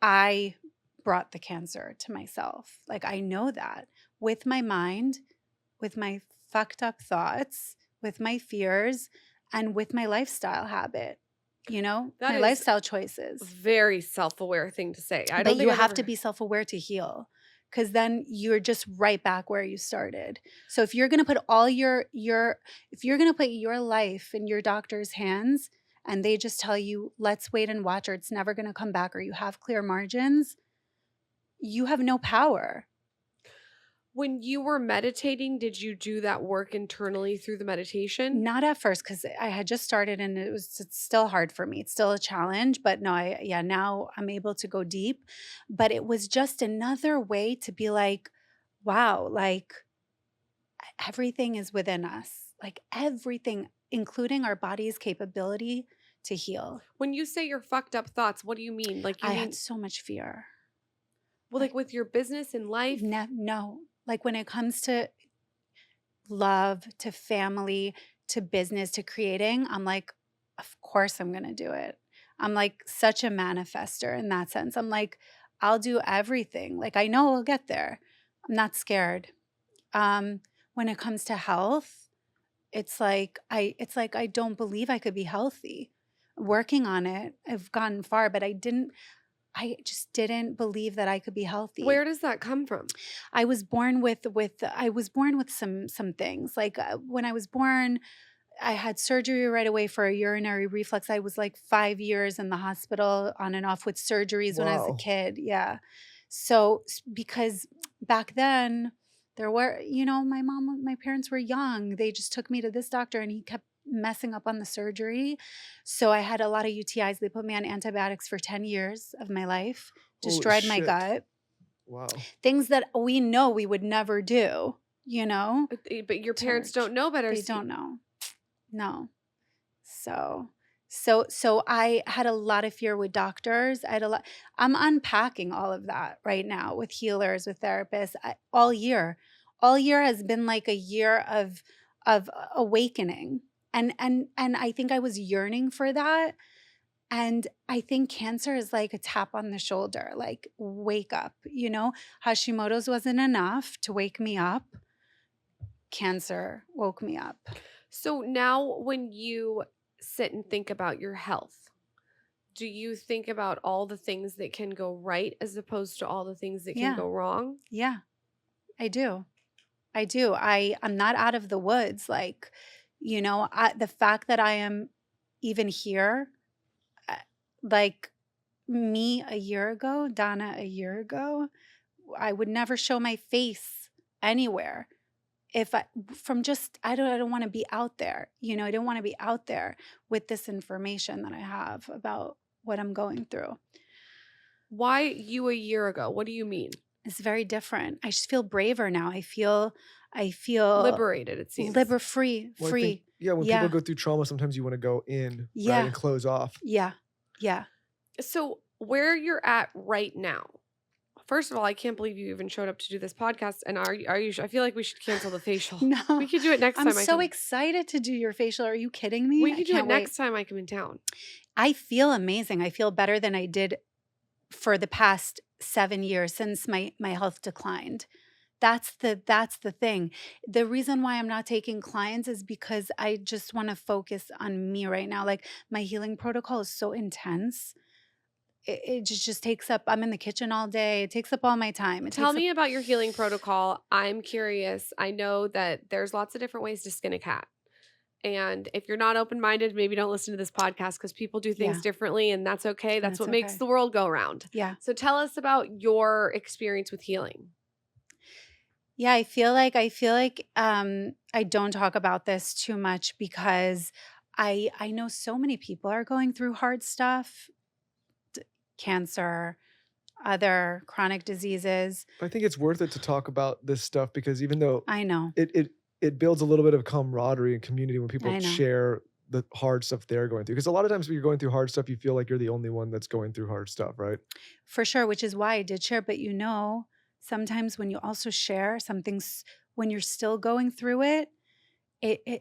I brought the cancer to myself. Like, I know that with my mind, with my fucked up thoughts, with my fears, and with my lifestyle habit. That my is lifestyle choices. Very self-aware thing to say. I don't But think you I've have ever- to be self-aware to heal, because then you're just right back where you started. So if you're gonna put all if you're gonna put your life in your doctor's hands and they just tell you, let's wait and watch, or it's never gonna come back, or you have clear margins, you have no power. When you were meditating, did you do that work internally through the meditation? Not at first, because I had just started and it's still hard for me. It's still a challenge, but no, now I'm able to go deep. But it was just another way to be like, wow, like everything is within us, like everything, including our body's capability to heal. When you say your fucked up thoughts, what do you mean? Like, you I mean, had so much fear. well, like with your business and life? No, like when it comes to love, to family, to business, to creating, I'm like, of course I'm going to do it. I'm like such a manifester in that sense. I'm like, I'll do everything. Like, I know we'll get there. I'm not scared. When it comes to health, it's like I don't believe I could be healthy. Working on it, I've gotten far, but I just didn't believe that I could be healthy. Where does that come from? I was born with some things. Like when I was born, I had surgery right away for a urinary reflux. I was like 5 years in the hospital on and off with surgeries when I was a Wow. kid. Yeah. So because back then there were, my parents were young. They just took me to this doctor and he kept messing up on the surgery. So I had a lot of UTIs. They put me on antibiotics for 10 years of my life, Holy destroyed my shit. gut. Wow. Things that we know we would never do, But your parents Church. don't know better. They don't know. No. So I had a lot of fear with doctors. I'm unpacking all of that right now with healers, with therapists. All year has been like a year of awakening. And I think I was yearning for that. And I think cancer is like a tap on the shoulder, like, wake up. Hashimoto's wasn't enough to wake me up. Cancer woke me up. So now when you sit and think about your health, do you think about all the things that can go right as opposed to all the things that can Yeah. go wrong? Yeah, I do. I do. I'm not out of the woods. Like, the fact that I am even here, uh, like me a year ago, Donna a year ago, I would never show my face anywhere. If I from just I don't want to be out there. I don't want to be out there with this information that I have about what I'm going through. Why you a year ago? What do you mean? It's very different. I just feel braver now. I feel Liberated, it seems. free, Well, I free. think, yeah, when people Yeah. go through trauma, sometimes you want to go in, right, Yeah. and close off. Yeah. Yeah. So where you're at right now, first of all, I can't believe you even showed up to do this podcast. And are you? I feel like we should cancel the facial. No. We could do it next I'm time. so excited to do your facial. Are you kidding me? We I could do it can't wait. next time I come in town. I feel amazing. I feel better than I did for the past 7 years since my health declined. That's the thing. The reason why I'm not taking clients is because I just want to focus on me right now. Like my healing protocol is so intense. It just takes up, I'm in the kitchen all day. It takes up all my time. Tell me about your healing protocol. I'm curious. I know that there's lots of different ways to skin a cat. And if you're not open-minded, maybe don't listen to this podcast because people do things Yeah. differently, and that's okay. That's That's what makes okay. the world go round. Yeah. So tell us about your experience with healing. Yeah, I feel like I don't talk about this too much because I know so many people are going through hard stuff, cancer, other chronic diseases. I think it's worth it to talk about this stuff because even though I know. it builds a little bit of camaraderie and community when I people know. share the hard stuff they're going through. Because a lot of times when you're going through hard stuff, you feel like you're the only one that's going through hard stuff, right? For sure, which is why I did share. But sometimes when you also share something, when you're still going through it,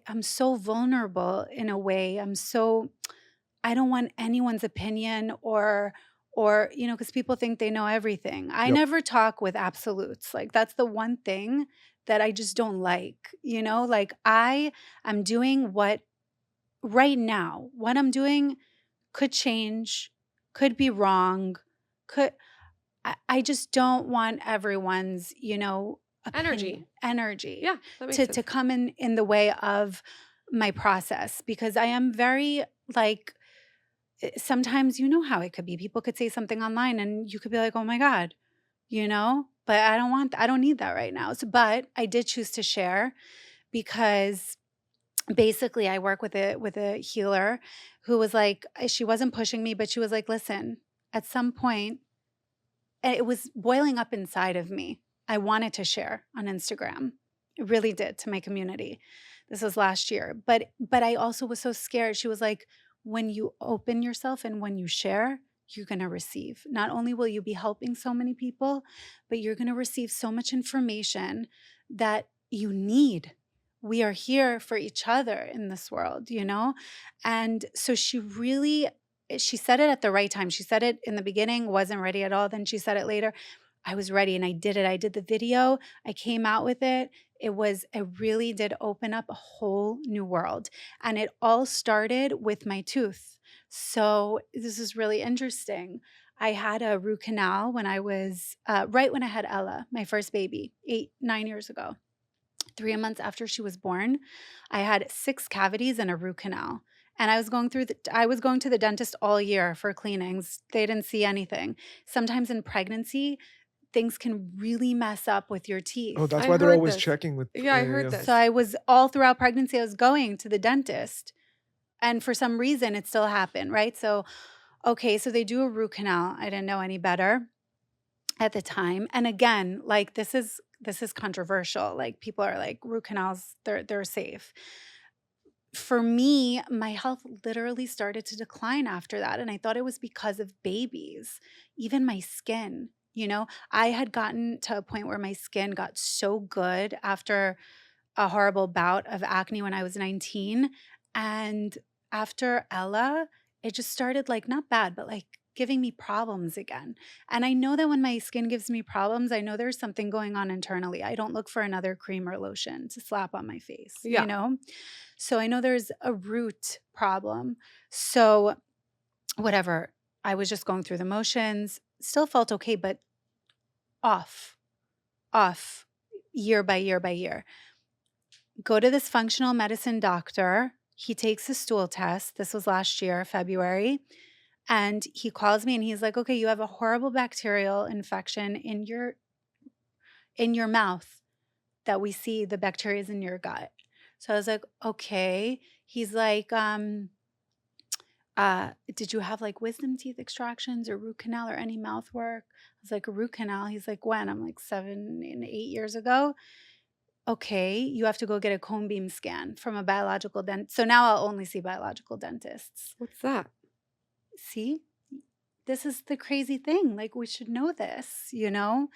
I'm so vulnerable in a way. I don't want anyone's opinion or because people think they know everything. I Yep. never talk with absolutes. Like that's the one thing that I just don't like. Like I'm doing what right now. What I'm doing could change, could be wrong, could I just don't want everyone's, Energy. energy Yeah, that makes to sense. come in the way of my process because I am very like sometimes you know how it could be. People could say something online and you could be like, "Oh my God," but I don't need that right now. But I did choose to share because basically I work with a healer who was like she wasn't pushing me, but she was like, "Listen, at some point and it was boiling up inside of me. I wanted to share on Instagram. It really did to my community. This was last year. But I also was so scared. She was like, when you open yourself and when you share, you're going to receive. Not only will you be helping so many people, but you're going to receive so much information that you need. We are here for each other in this world, And so she said it at the right time. She said it in the beginning, wasn't ready at all. Then she said it later. I was ready and I did it. I did the video. I came out with it. It really did open up a whole new world. And it all started with my tooth. So this is really interesting. I had a root canal when I was, right when I had Ella, my first baby, 9 years ago. 3 months after she was born, I had 6 cavities and a root canal. And I was going to the dentist all year for cleanings. They didn't see anything. Sometimes in pregnancy, things can really mess up with your teeth. Oh, that's I why they're heard always this. checking with. Yeah, I heard this. So I was all throughout pregnancy, I was going to the dentist. And for some reason, it still happened, right? So, okay, so they do a root canal. I didn't know any better at the time. And again, like this is controversial. Like people are like root canals, they're safe. For me, my health literally started to decline after that. And I thought it was because of babies, even my skin. I had gotten to a point where my skin got so good after a horrible bout of acne when I was 19. And after Ella, it just started like not bad, but like giving me problems again. And I know that when my skin gives me problems, I know there's something going on internally. I don't look for another cream or lotion to slap on my face, Yeah. you know? So I know there's a root problem. So whatever, I was just going through the motions, still felt okay, but off, year by year by year. Go to this functional medicine doctor. He takes a stool test. This was last year, February. And he calls me and he's like, okay, you have a horrible bacterial infection in your mouth that we see the bacteria is in your gut. So I was like, okay. He's like, did you have like wisdom teeth extractions or root canal or any mouth work? I was like, a root canal. He's like, when? I'm like 7 and 8 years ago. Okay, you have to go get a cone beam scan from a biological dentist. So now I'll only see biological dentists. What's that? See, this is the crazy thing. Like, we should know this, you know?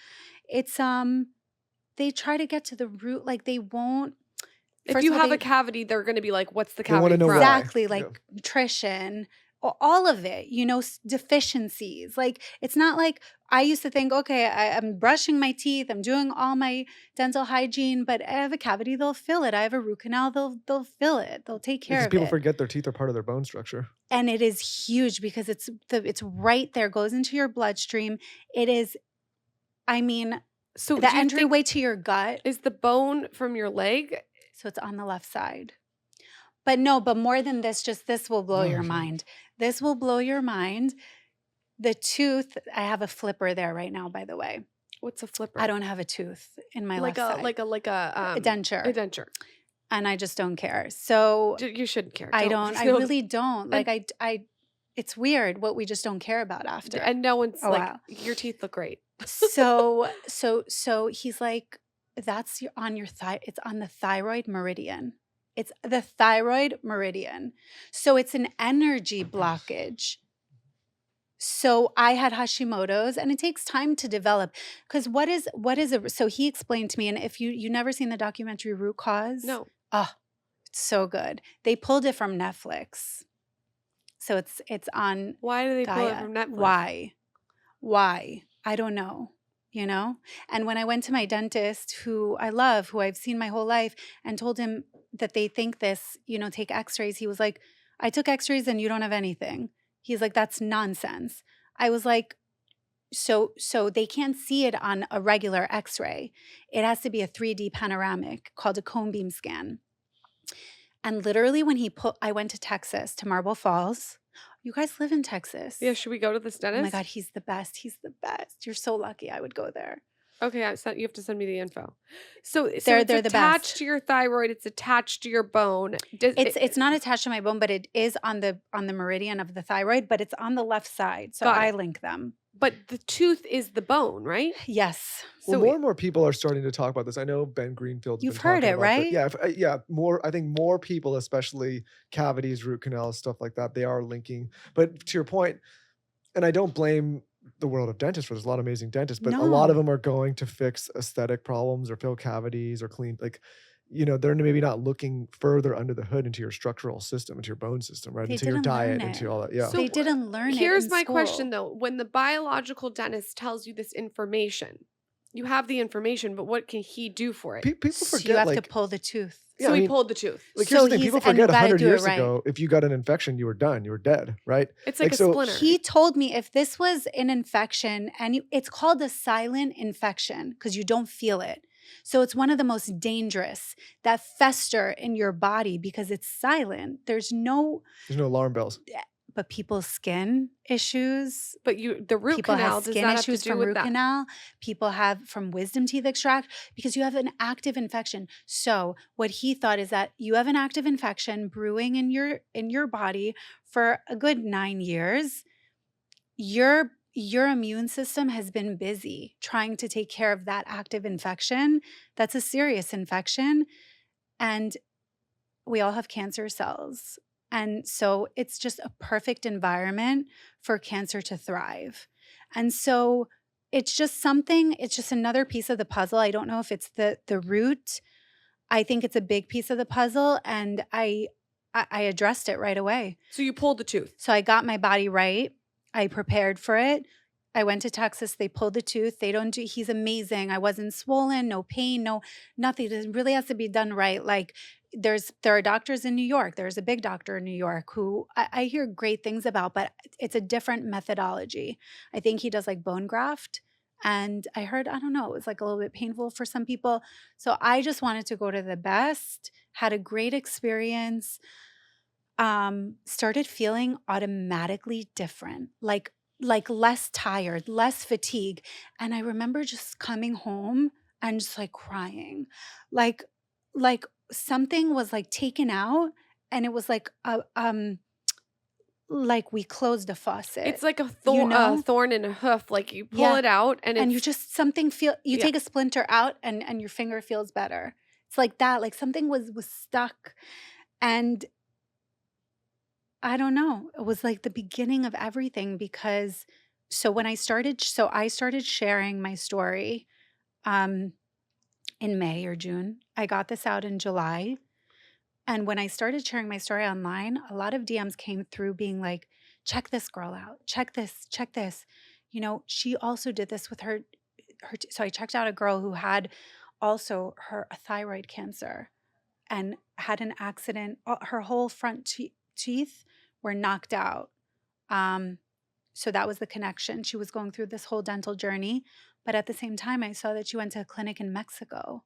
It's they try to get to the root, like they won't. If First you of all, have a cavity, they're going to be like, what's the They wanna cavity know from? why. exactly, Yeah. like nutrition, all of it, you know, deficiencies. Like, it's not like I used to think, okay, I'm brushing my teeth, I'm doing all my dental hygiene, but I have a cavity, they'll fill it. I have a root canal, they'll fill it. They'll take care Because of people it. forget their teeth are part of their bone structure. And it is huge because it's right there, goes into your bloodstream. It is, I mean, So the do you think entryway to your gut. is the bone from your leg? So it's on the left side. But no, but more than this, just this will blow your mind. This will blow your mind. The tooth, I have a flipper there right now, by the way. What's a flipper? I don't have a tooth in my like left a side. like a A denture. A denture. And I just don't care. So You shouldn't care. I really don't. Like I it's weird what we just don't care about after. And no one's Oh, like, wow. your teeth look great. So he's like, that's on your thigh. It's on the thyroid meridian. It's the thyroid meridian. So it's an energy blockage. So I had Hashimoto's, and it takes time to develop. Because what is so he explained to me, and if you never seen the documentary Root Cause? No. Oh, it's so good. They pulled it from Netflix. So it's on Why do they pull it Gaia. from Netflix? Why? I don't know, you know? And when I went to my dentist, who I love, who I've seen my whole life, and told him that they think this, you know, take x-rays, he was like, I took x-rays and you don't have anything. He's like, that's nonsense. I was like, so they can't see it on a regular x-ray. It has to be a 3D panoramic called a cone beam scan. And literally when I went to Texas, to Marble Falls. You guys live in Texas. Yeah, should we go to this dentist? Oh my God, he's the best. He's the best. You're so lucky. I would go there. Okay, you have to send me the info. So They're it's the attached best. to your thyroid. It's attached to your bone. It's not attached to my bone, but it is on the meridian of the thyroid, but it's on the left side. So Got it. I link them. But the tooth is the bone, right? Yes. Well, So more and more people are starting to talk about this. I know Ben Greenfield's You've been heard talking it, about right? Yeah, more. I think more people, especially cavities, root canals, stuff like that, they are linking. But to your point, and I don't blame the world of dentists, for there's a lot of amazing dentists, but a lot of No. them are going to fix aesthetic problems or fill cavities or clean, like, you know, they're maybe not looking further under the hood into your structural system, into your bone system, right? They Into your didn't learn diet, it. into all that. Yeah. So They didn't learn it. here's in my school. question though. When the biological dentist tells you this information, you have the information, but what can he do for it? People So forget, you have like, to pull the tooth. yeah, So I he mean, pulled the tooth. like, So here's the thing, he's- people and you forget gotta 100 do it years right. ago, if you got an infection, you were done, you were dead, right? It's like like, a so splinter. He told me if this was an infection, and it's called a silent infection because you don't feel it. So it's one of the most dangerous that fester in your body because it's silent. There's no, There's no alarm bells. but people's skin issues. But the root People canal, have does skin that have to issues do from with root that? canal. People have from wisdom teeth extract because you have an active infection. So what he thought is that you have an active infection brewing in your body for a good 9 years. Your immune system has been busy trying to take care of that active infection. That's a serious infection. And we all have cancer cells. And so it's just a perfect environment for cancer to thrive. And so it's just another piece of the puzzle. I don't know if it's the root. I think it's a big piece of the puzzle. And I addressed it right away. So you pulled the tooth. So I got my body right. I prepared for it. I went to Texas. They pulled the tooth. They don't do, he's amazing. I wasn't swollen, no pain, no nothing. It really has to be done right. Like there are doctors in New York. There's a big doctor in New York who I hear great things about, but it's a different methodology. I think he does like bone graft. And I heard, I don't know, it was like a little bit painful for some people. So I just wanted to go to the best, had a great experience, started feeling automatically different, like less tired, less fatigue. And I remember just coming home and just like crying. Like like something was like taken out and it was like we closed a faucet, It's like a you a know? thorn in a hoof. Like you pull Yeah. it out and And you it's just something feel you yeah. take a splinter out and your finger feels better. It's like that, like something was stuck. And I don't know. It was like the beginning of everything because I started sharing my story um in May or June. I got this out in July. And when I started sharing my story online, a lot of DMs came through being like, check this girl out. Check this, check this. You know, she also did this with so I checked out a girl who had also a thyroid cancer and had an accident. Her whole front teeth were knocked out. Um, so that was the connection. She was going through this whole dental journey. But at the same time, I saw that she went to a clinic in Mexico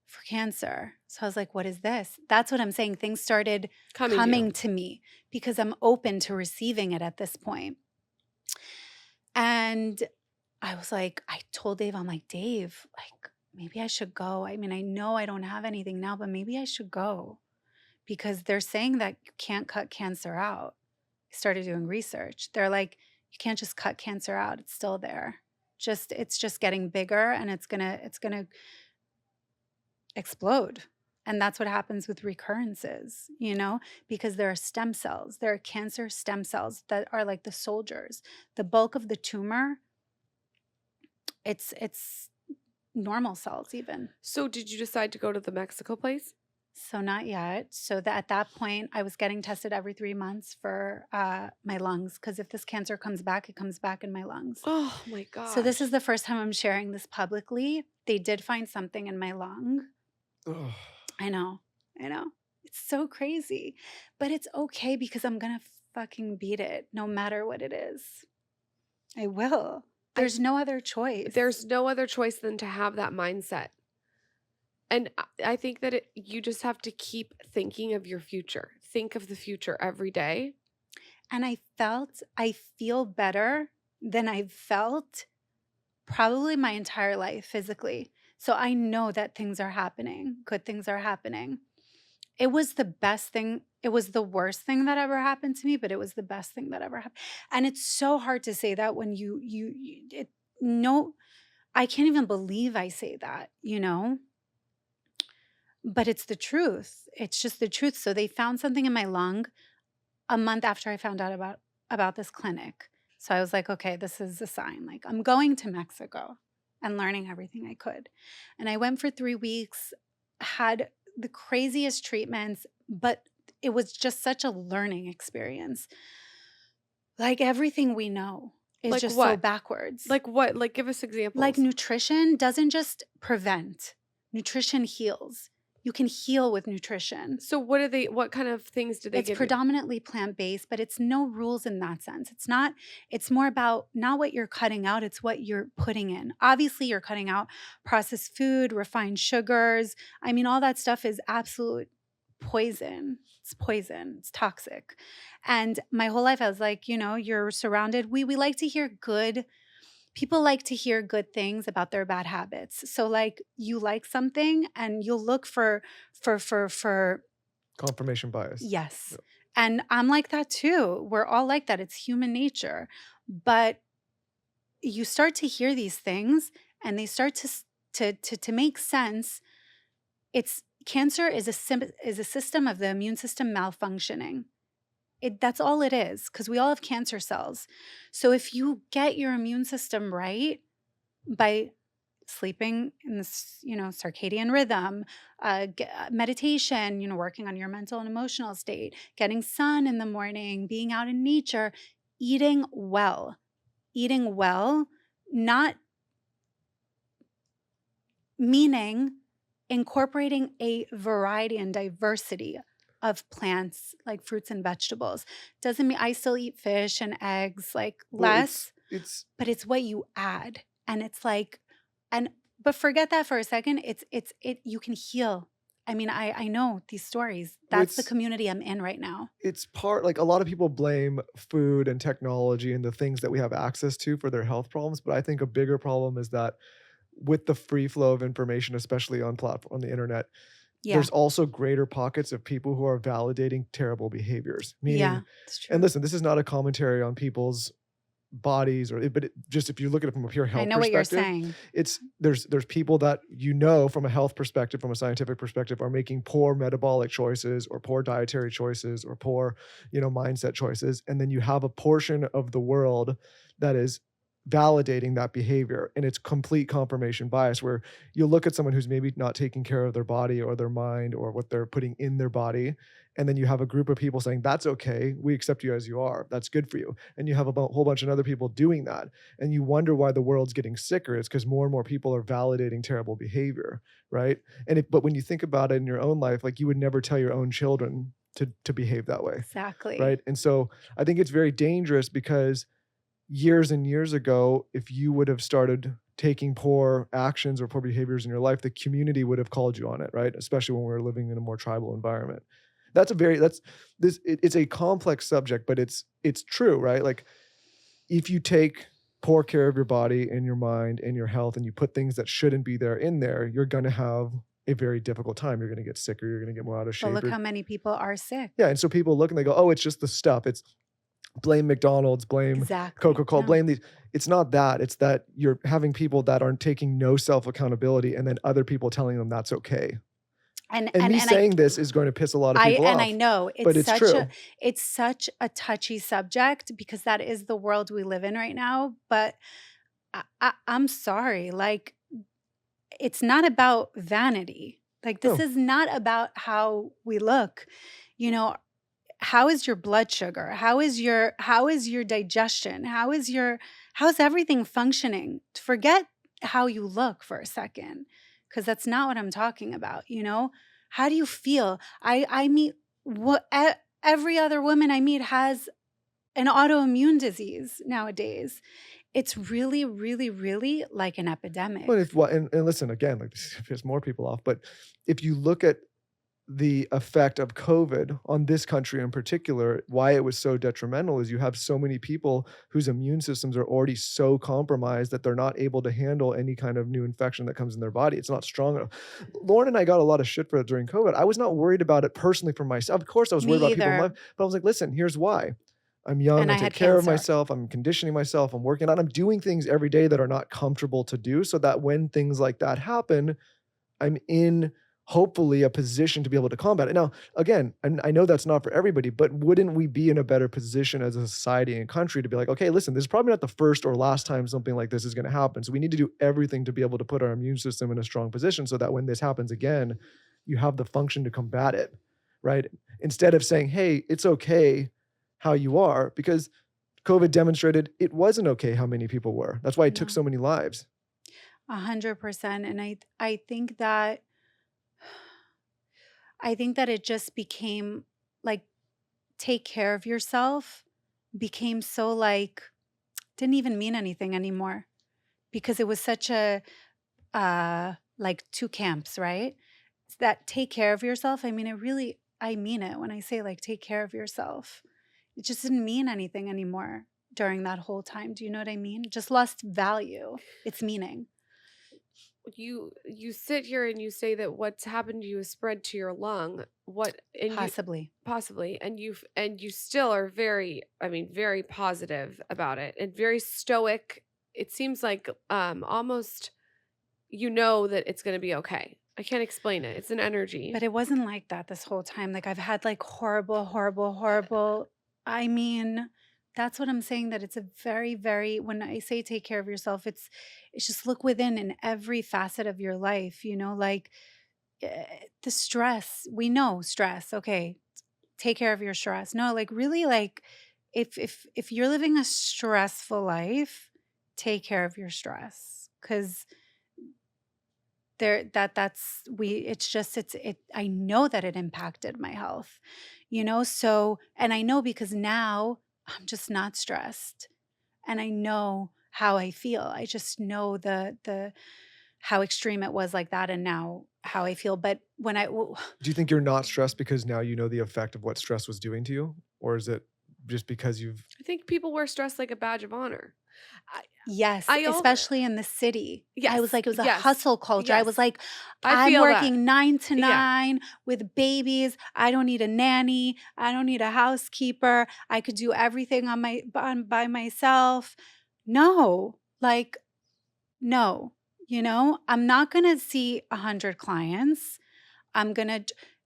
for cancer. So I was like, what is this? That's what I'm saying. Things started Coming to coming you. to me because I'm open to receiving it at this point. And I was like, I told Dave, I'm like, Dave, like, maybe I should go. I mean, I know I don't have anything now, but maybe I should go because they're saying that you can't cut cancer out. I started doing research. They're like, you can't just cut cancer out. It's still there. It's just getting bigger and it's gonna explode. And that's what happens with recurrences, you know, because there are stem cells. There are cancer stem cells that are like the soldiers. The bulk of the tumor, it's normal cells even. So did you decide to go to the Mexico place? So not yet. So that at that point, I was getting tested every 3 months for my lungs because if this cancer comes back, it comes back in my lungs. Oh my gosh. So this is the first time I'm sharing this publicly. They did find something in my lung. Ugh. I know. It's so crazy, but it's okay because I'm gonna fucking beat it no matter what it is. I will. There's no other choice. There's no other choice than to have that mindset. And I think that you just have to keep thinking of your future. Think of the future every day. And I feel better than I've felt probably my entire life physically. So I know that things are happening. Good things are happening. It was the best thing. It was the worst thing that ever happened to me, but it was the best thing that ever happened. And it's so hard to say that when no, I can't even believe I say that, you know? But it's the truth. It's just the truth. So they found something in my lung a month after I found out about this clinic. So I was like, okay, this is a sign. Like I'm going to Mexico and learning everything I could. And I went for 3 weeks, had the craziest treatments, but it was just such a learning experience. Like everything we know is Like just what? so backwards. Like what? Like give us examples. Like nutrition doesn't just prevent. Nutrition heals. You can heal with nutrition. So what kind of things do they It's give predominantly plant-based, but it's no rules in that sense. It's more about not what you're cutting out, it's what you're putting in. Obviously, you're cutting out processed food, refined sugars. I mean, all that stuff is absolute poison. It's poison. It's toxic. And my whole life I was like, you know, you're surrounded. We like to hear people like to hear good things about their bad habits. So like you like something and you'll look for Confirmation bias. yes. Yep. And I'm like that too. We're all like that. It's human nature. But you start to hear these things and they start to make sense. It's cancer is a system of the immune system malfunctioning. That's all it is because we all have cancer cells. So if you get your immune system right by sleeping in this, you know, circadian rhythm, meditation, you know, working on your mental and emotional state, getting sun in the morning, being out in nature, eating well, not meaning incorporating a variety and diversity of plants like fruits and vegetables. Doesn't mean I still eat fish and eggs, like Well, less, it's but it's what you add. And it's like, and but forget that for a second. It you can heal. I mean, I know these stories. well, That's the community I'm in right now. it's part like a lot of people blame food and technology and the things that we have access to for their health problems, but I think a bigger problem is that with the free flow of information, especially on platform on the internet, Yeah. there's also greater pockets of people who are validating terrible behaviors. Meaning, Yeah, it's and true. listen, this is not a commentary on people's bodies but just if you look at it from a pure I health know what you're perspective, saying. it's there's people that from a health perspective, from a scientific perspective, are making poor metabolic choices or poor dietary choices or poor mindset choices, and then you have a portion of the world that is validating that behavior, and it's complete confirmation bias, where you look at someone who's maybe not taking care of their body or their mind or what they're putting in their body, and then you have a group of people saying that's okay, we accept you as you are, that's good for you, and you have a whole bunch of other people doing that, and you wonder why the world's getting sicker. It's because more and more people are validating terrible behavior, right? But when you think about it in your own life, like, you would never tell your own children to behave that way, Exactly. right? And so I think it's very dangerous, because years and years ago, if you would have started taking poor actions or poor behaviors in your life, the community would have called you on it, right? Especially when we were living in a more tribal environment. It's a complex subject, but it's true, right? Like, if you take poor care of your body and your mind and your health, and you put things that shouldn't be there in there, you're going to have a very difficult time. You're going to get sicker. You're going to get more out of But shape. look how many people are sick. Yeah. And so people look and they go, oh, it's just the stuff. It's blame McDonald's, blame Exactly. Coca-Cola, No. blame these. It's not that. It's that you're having people that aren't taking no self-accountability, and then other people telling them that's okay. And Me saying this is going to piss a lot of people off. I know but it's true. It's such a touchy subject, because that is the world we live in right now. But I'm sorry, like, it's not about vanity. Like, this No. is not about how we look. How is your blood sugar? How is your digestion? How's everything functioning? Forget how you look for a second, because that's not what I'm talking about. How do you feel? I meet every other woman I meet has an autoimmune disease nowadays. It's really, really, really like an epidemic. But and listen, again, like, this pisses more people off, but if you look at the effect of COVID on this country in particular, why it was so detrimental is you have so many people whose immune systems are already so compromised that they're not able to handle any kind of new infection that comes in their body. It's not strong enough. Lauren and I got a lot of shit for it during COVID. I was not worried about it personally for myself. Of course, I was Me worried about people in either. life, but I was like, listen, here's why. I'm young, And I I take had care of cancer. myself, I'm conditioning myself, I'm working out, I'm doing things every day that are not comfortable to do, so that when things like that happen, I'm in hopefully a position to be able to combat it. Now, again, and I know that's not for everybody, but wouldn't we be in a better position as a society and country to be like, okay, listen, this is probably not the first or last time something like this is going to happen. So we need to do everything to be able to put our immune system in a strong position, so that when this happens again, you have the function to combat it, right? Instead of saying, hey, it's okay how you are, because COVID demonstrated it wasn't okay how many people were. That's why it took No. so many lives. 100%. And I think that it just became like, take care of yourself became so, like, didn't even mean anything anymore, because it was such a like, two camps, right? It's that take care of yourself. I mean, I mean it when I say, like, take care of yourself. It just didn't mean anything anymore during that whole time. Do you know what I mean? It just lost value, its meaning. You sit here and you say that what's happened to you is spread to your lung. Possibly. Possibly, and you still are very positive about it and very stoic. It seems like almost that it's going to be okay. I can't explain it. It's an energy. But it wasn't like that this whole time. Like, I've had, like, horrible. I mean, that's what I'm saying, that it's a very, very, when I say take care of yourself, it's just look within in every facet of your life, like, the stress. We know stress. Okay, take care of your stress. No, like, really, like, if you're living a stressful life, take care of your stress, because I know that it impacted my health, so, and I know because now I'm just not stressed, and I know how I feel. I just know the how extreme it was like that, and now how I feel. But Do you think you're not stressed because now you know the effect of what stress was doing to you? Or is it just because you've I think people wear stress like a badge of honor. I, Yes, I al- especially in the city. I was yes, like, it was a yes, hustle culture. I was yes. like, I I'm feel that. working 9 to Yeah. 9 with babies. I don't need a nanny. I don't need a housekeeper. I could do everything by myself. No, like, no, I'm not going to see 100 clients. I'm going to,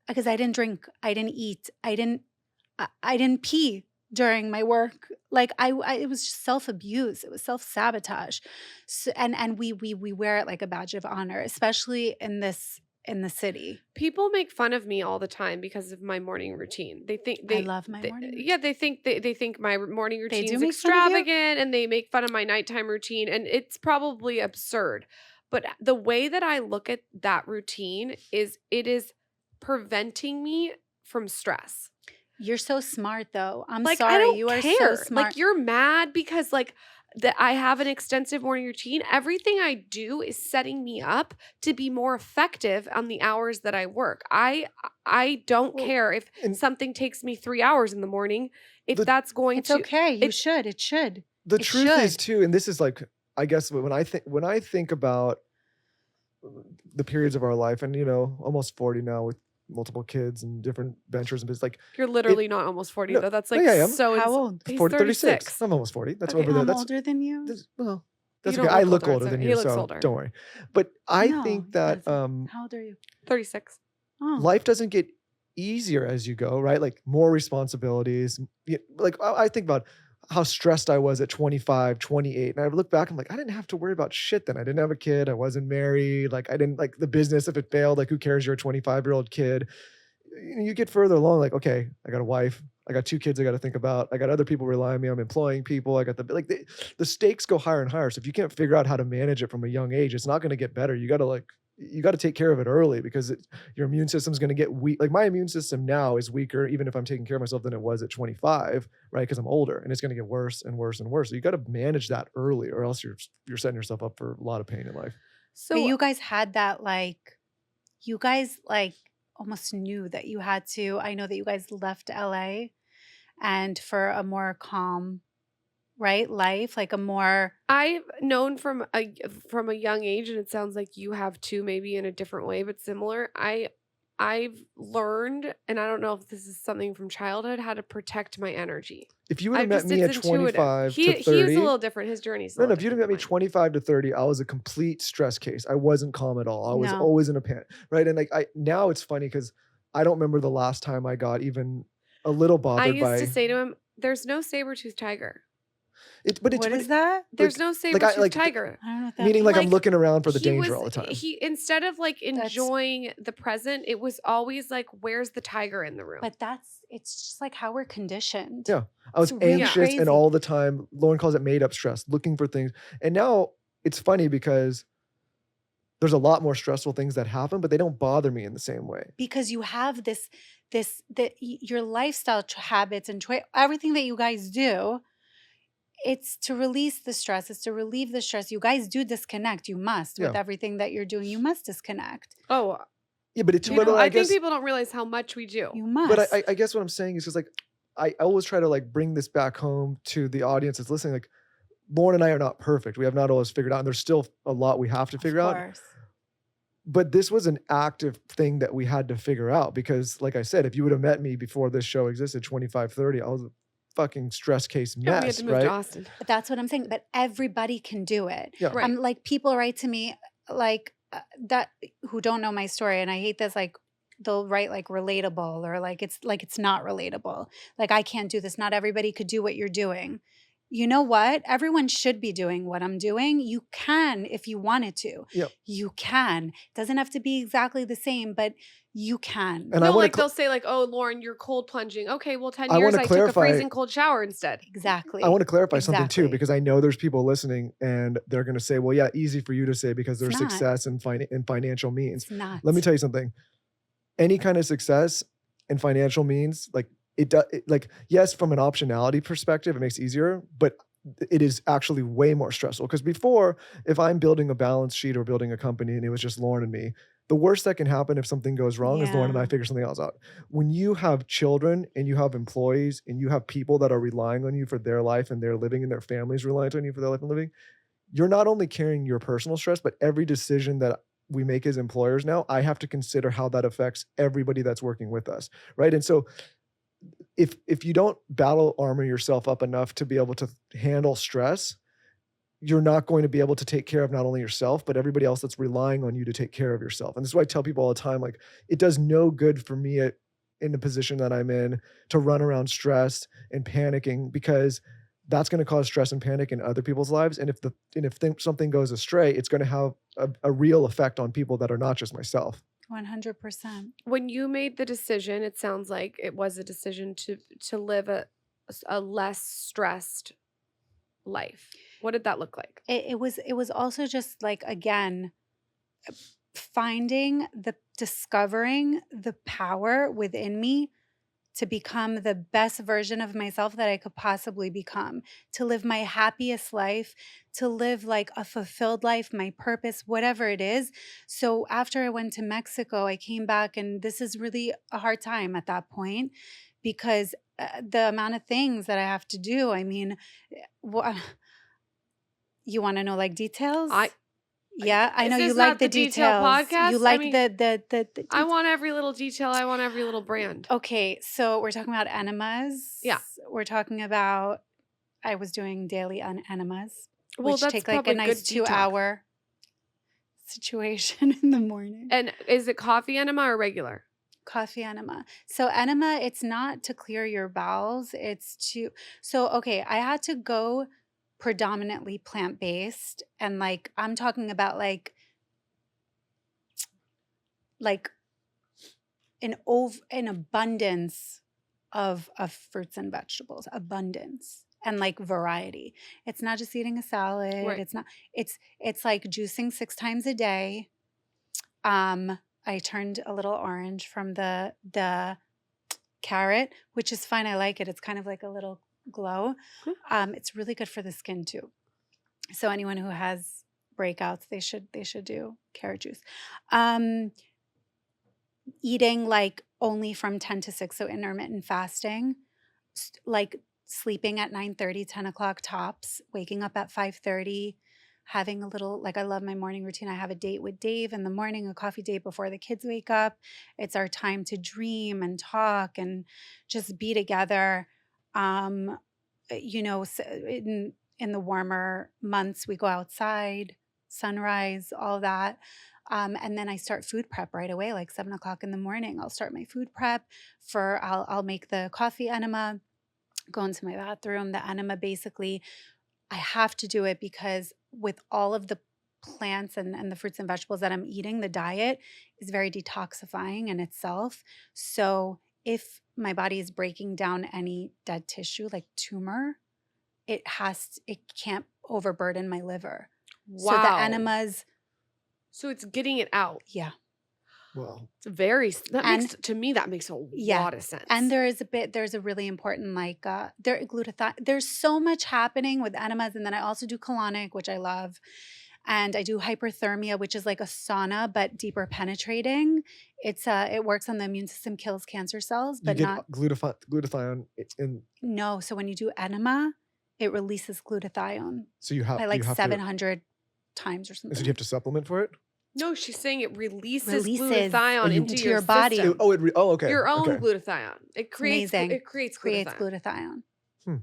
because I didn't drink, I didn't eat, I didn't pee during my work. Like it was just self-abuse. It was self-sabotage. So, and we wear it like a badge of honor, especially in the city. People make fun of me all the time because of my morning routine. They think I love my morning yeah, they think my morning They do routine is make fun of you? extravagant, and they make fun of my nighttime routine, and it's probably absurd. But the way that I look at that routine is it is preventing me from stress. You're so smart though. I'm Like, I sorry. don't You are care. so smart. Like, you're mad because like that I have an extensive morning routine. Everything I do is setting me up to be more effective on the hours that I work. I don't Well, care if and something takes me 3 hours in the morning, if the that's going It's to okay. You it should. It should. the It truth is should. too, and this is like, I guess when I think about the periods of our life, and almost 40 now with multiple kids and different ventures and business, like you're it literally not almost 40 no, though. That's no, like yeah, I am. so How old? he's 40, 36. 36. I'm almost 40. That's Okay. over there. I'm That's older than you. well, You that's don't okay. I look look older. older It's than okay. you, He looks so older. don't worry. But I No, think he that doesn't. How old are you? 36. Oh, life doesn't get easier as you go, right? Like more responsibilities. Like I think about how stressed I was at 25, 28. And I look back, I'm like, I didn't have to worry about shit then. I didn't have a kid. I wasn't married. Like I didn't like the business. If it failed, like who cares? You're a 25-year-old kid. You get further along, like, okay, I got a wife. I got 2 kids I got to think about. I got other people relying on me. I'm employing people. I got the stakes go higher and higher. So if you can't figure out how to manage it from a young age, it's not going to get better. You got to take care of it early because your immune system's going to get weak. Like my immune system now is weaker, even if I'm taking care of myself, than it was at 25, right? Because I'm older, and it's going to get worse and worse and worse. So you got to manage that early, or else you're setting yourself up for a lot of pain in life. but So you guys had that, like, you guys like almost knew that you had to. I know that you guys left LA and for a more calm, right, life, like a more I've known from a young age, and it sounds like you have too, maybe in a different way, but similar. I've learned, and I don't know if this is something from childhood, how to protect my energy. If you would have I've met just me at it's intuitive. 25 He to he was 30, a little different. His journey's a no, little if you'd have different met me than mine. 25 to 30, I was a complete stress case. I wasn't calm at all. I was No. always in a panic, right? And like now it's funny because I don't remember the last time I got even a little I bothered used by to say to him, "There's no saber-toothed tiger. it. But what is that? There's like no like saber-toothed tiger." I don't know what that meaning means. like I'm Like, looking around for the He danger was all the time. he instead of like That's enjoying the present, it was always like, "Where's the tiger in the room?" But it's just like how we're conditioned. Yeah. I was It's really anxious crazy. and all the time. Lauren calls it made up stress, looking for things. And now it's funny because there's a lot more stressful things that happen, but they don't bother me in the same way. Because you have your lifestyle habits and everything that you guys do, it's to release the stress, it's to relieve the stress. You guys do disconnect. You must, with Yeah. everything that you're doing, you must disconnect. Oh, Yeah, but it's You but know, I I think guess people don't realize how much we do. You must. but I guess what I'm saying is just like I always try to like bring this back home to the audience that's listening. Like Lauren and I are not perfect. We have not always figured out, and there's still a lot we have to figure of out. course. But this was an active thing that we had to figure out because, like I said, if you would have met me before this show existed, 25, 30, I was a fucking stress case Yeah, we had mess, to move to right? Austin. But that's what I'm saying. But everybody can do it. Yeah. Right. I'm like, people write to me like that who don't know my story, and I hate this. Like, they'll write like relatable or like it's not relatable. Like, I can't do this. Not everybody could do what you're doing. you know what? Everyone should be doing what I'm doing. You can if you wanted to. Yep. You can. It doesn't have to be exactly the same, but you can. And I No, want like to they'll say like, oh, Lauren, you're cold plunging. Okay, well, 10 I years wanna I took a clarify- freezing cold shower instead. Exactly. I want to clarify something too, Exactly. because I know there's people listening and they're going to say, well, yeah, easy for you to say because It's there's not. success and financial means. It's not. Let me tell you something. Any kind of success and financial means, like it does, like, yes, from an optionality perspective, it makes it easier, but it is actually way more stressful. Because before, if I'm building a balance sheet or building a company and it was just Lauren and me, the worst that can happen if something goes wrong is Lauren and I Yeah. figure something else out. When you have children and you have employees and you have people that are relying on you for their life and their living and their families relying on you for their life and living, you're not only carrying your personal stress, but every decision that we make as employers now, I have to consider how that affects everybody that's working with us, right? And so if you don't battle armor yourself up enough to be able to handle stress, you're not going to be able to take care of not only yourself, but everybody else that's relying on you to take care of yourself. And this is why I tell people all the time, like, it does no good for me in the position that I'm in to run around stressed and panicking, because that's going to cause stress and panic in other people's lives. And if something goes astray, it's going to have a real effect on people that are not just myself. 100%. When you made the decision, it sounds like it was a decision to live a less stressed life. What did that look like? It was also just like, again, discovering the power within me to become the best version of myself that I could possibly become, to live my happiest life, to live like a fulfilled life, my purpose, whatever it is. So after I went to Mexico, I came back, and this is really a hard time at that point, because the amount of things that I have to do. I mean, you want to know like details? Yeah, I Is know you this like not the the detail details. podcast? You I like mean, the I want every little detail. I want every little brand. Okay, so we're talking about enemas. Yeah. We're talking about, I was doing daily enemas, Well, which that's take like a probably nice good detox. 2-hour situation in the morning. And is it coffee enema or regular? Coffee enema. So enema, it's not to clear your bowels. Okay, I had to go predominantly plant-based, and like I'm talking about like an abundance of fruits and vegetables, abundance and like variety. It's not just eating a salad. Right. It's not. It's like juicing 6 times a day. I turned a little orange from the carrot, which is fine. I like it. It's kind of like a little glow. It's really good for the skin too. So anyone who has breakouts, they should do carrot juice. Eating like only from 10 to 6, so intermittent fasting, like sleeping at 9:30, 10 o'clock tops, waking up at 5:30, having a little, like I love my morning routine. I have a date with Dave in the morning, a coffee date before the kids wake up. It's our time to dream and talk and just be together. In the warmer months, we go outside, sunrise, all that. And then I start food prep right away, like 7 o'clock in the morning. I'll start my food prep I'll make the coffee enema, go into my bathroom. The enema, basically, I have to do it because with all of the plants and the fruits and vegetables that I'm eating, the diet is very detoxifying in itself. So if my body is breaking down any dead tissue, like tumor, it can't overburden my liver. Wow. So the enemas, So it's getting it out. yeah. Well, It's that makes a lot of sense. And there's a really important glutathione. There's so much happening with enemas. And then I also do colonic, which I love. And I do hyperthermia, which is like a sauna, but deeper penetrating. It works on the immune system, kills cancer cells, but you get not glutathione in. No. So when you do enema, it releases glutathione So you have by like you have 700 times or To, something. so do you have to supplement for it? no, she's saying it releases Releases glutathione into into your body. system. Okay. Your own okay. glutathione. It creates Amazing. it creates Creates glutathione. glutathione.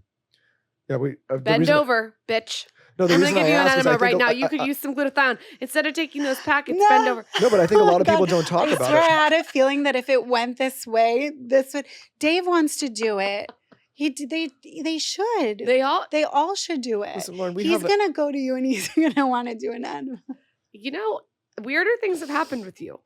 Yeah, the Bend reason- over, bitch. No, the I'm gonna reason give I you an ask is I enema think right a- now. I- You could I- use some glutathione. Instead of taking those packets, No. bend over. No, but I think a Oh lot my of people God. don't talk I about swear it. I had a feeling that if it went this way, this would. Dave wants to do it. They should. They all, They all should do it. Listen, Lauren, we He's have gonna go to you and he's gonna want to do an enema. you know, weirder things have happened with you.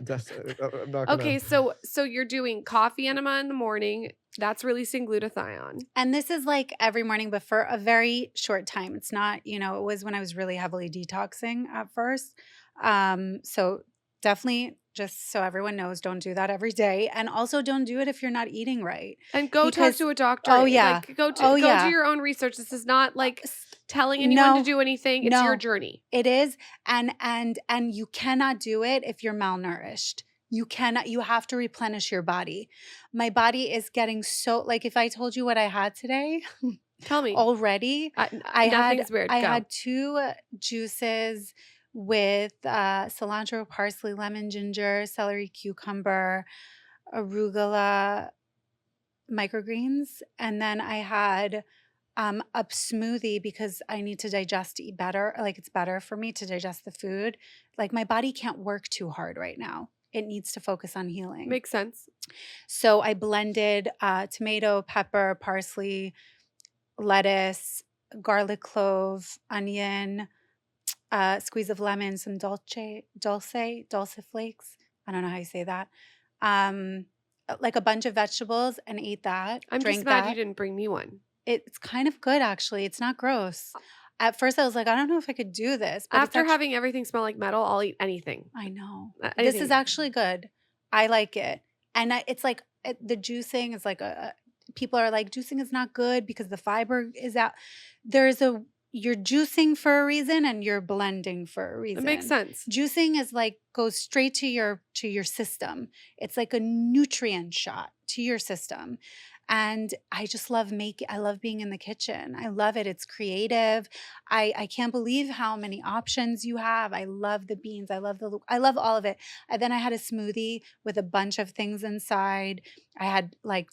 that's I'm not gonna. Okay, so you're doing coffee enema in the morning. That's releasing glutathione. And this is like every morning, but for a very short time. It's not, it was when I was really heavily detoxing at first. So definitely, just so everyone knows, don't do that every day. And also don't do it if you're not eating right. And go talk Because- to a doctor. Oh, yeah. Like, go Oh, do yeah. your own research. This is not like telling anyone No. to do anything. It's your No. journey. It is. And you cannot do it if you're malnourished. You cannot, you have to replenish your body. My body is getting so, like if I told you what I had today Tell me. already, Nothing's weird. I Go. had 2 juices with cilantro, parsley, lemon, ginger, celery, cucumber, arugula, microgreens. And then I had a smoothie because I need to digest better. Like it's better for me to digest the food. Like my body can't work too hard right now. It needs to focus on healing. Makes sense. So I blended tomato, pepper, parsley, lettuce, garlic clove, onion, squeeze of lemon, some dulce flakes. I don't know how you say that. Like a bunch of vegetables and ate that. I'm drank just mad that. you didn't bring me one. It's kind of good actually. It's not gross. At first I was like, I don't know if I could do this. But it's After actu- having everything smell like metal, I'll eat anything. I know. Anything. This is actually good. I like it. And it's like the juicing is like people are like, juicing is not good because the fiber is out. You're juicing for a reason and you're blending for a reason. It makes sense. Juicing is like goes straight to your system. It's like a nutrient shot to your system. And I just love I love being in the kitchen. I love it. It's creative. I can't believe how many options you have. I love the beans. I love all of it. And then I had a smoothie with a bunch of things inside. I had like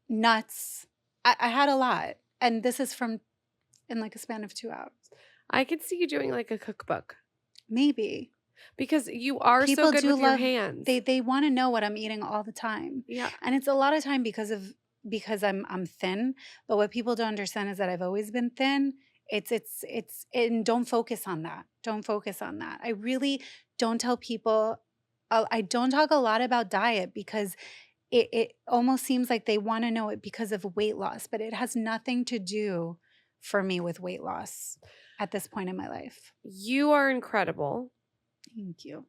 nuts. I had a lot. And this is in like a span of 2 hours. I could see you doing like a cookbook Maybe. because you are People so good do with your love- hands. They want to know what I'm eating all the time. yeah. And it's a lot of time because I'm thin. But what people don't understand is that I've always been thin. And don't focus on that. Don't focus on that. I really don't tell people. I don't talk a lot about diet because it almost seems like they want to know it because of weight loss, but it has nothing to do for me with weight loss at this point in my life. You are incredible. Thank you.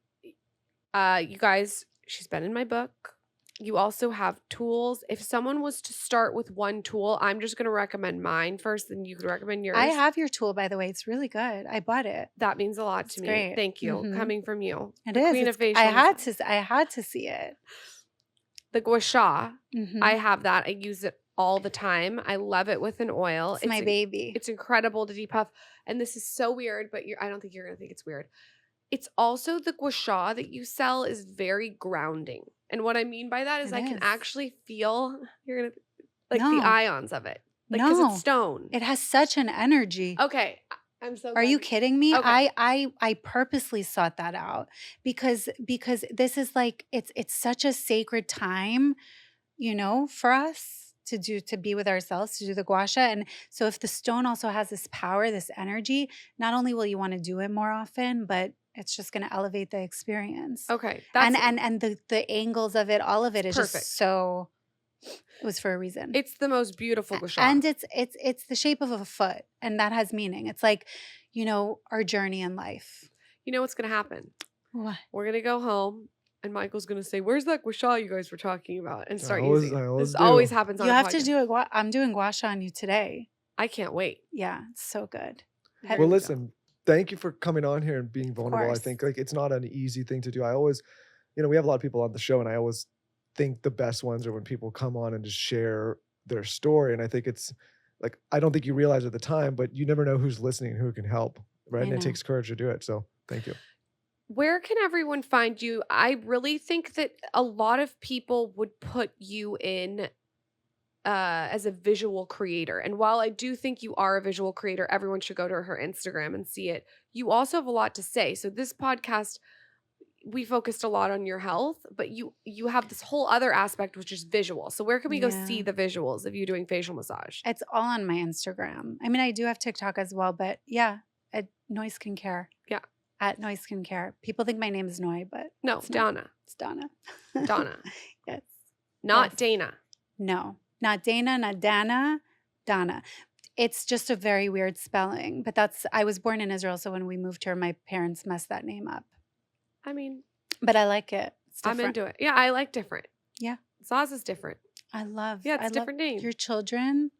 You guys, she's been in my book. You also have tools. If someone was to start with one tool, I'm just going to recommend mine first, then you could recommend yours. I have your tool, by the way. It's really good. I bought it. That means a lot to It's me. great. Thank you. Mhm. Coming from you. It The is. Queen of facial I had massage. to see it. The gua sha. Mhm. I have that. I use it all the time. I love it with an oil. It's my baby. It's incredible to depuff. And this is so weird, but I don't think you're going to think it's weird. It's also the gua sha that you sell is very grounding. And what I mean by that is It I can is. actually feel you're going to like No. the ions of it. Like because No. it's stone. It has such an energy. Okay. I'm so Are you glad kidding me? Okay. I purposely sought that out because this is like it's such a sacred time, for us to be with ourselves, to do the gua sha. And so if the stone also has this power, this energy, not only will you want to do it more often, but it's just going to elevate the experience. Okay. That's And the angles of it, all of it is Perfect. just so. It was for a reason. it's the most beautiful gua sha. And it's the shape of a foot, and that has meaning. It's like, our journey in life. You know what's going to happen? What? We're going to go home and Michael's going to say, "Where's that gua sha you guys were talking about?" and start always- using I it. always This do. always happens on You a have to podcast. do it. I'm doing gua sha on you today. I can't wait. Yeah, it's so good. Here Well, we go. listen, thank you for coming on here and being vulnerable. I course. think like it's not an easy thing to do. I always, we have a lot of people on the show, and I always think the best ones are when people come on and just share their story. And I think it's like, I don't think you realize at the time, but you never know who's listening and who can help, right? I And it know. takes courage to do it. So thank you. Where can everyone find you? I really think that a lot of people would put you in as a visual creator. And while I do think you are a visual creator, everyone should go to her Instagram and see it. You also have a lot to say. So this podcast, we focused a lot on your health, but you have this whole other aspect, which is visual. So where can we go see Yeah. the visuals of you doing facial massage? It's all on my Instagram. I mean, I do have TikTok as well, but yeah, at Noi Skincare. Yeah. At Noi Skincare. People think my name is Noi, but No, it's not. Donna. It's Donna. Donna. Yes. Not Yes. Dana. No, not Dana, not Danna, Donna. It's just a very weird spelling, but I was born in Israel, so when we moved here, my parents messed that name up. I mean, But I like it. It's I'm different. into it. Yeah, I like different. Yeah. Zaz is different. I love. Yeah, it's I a different love name. your children.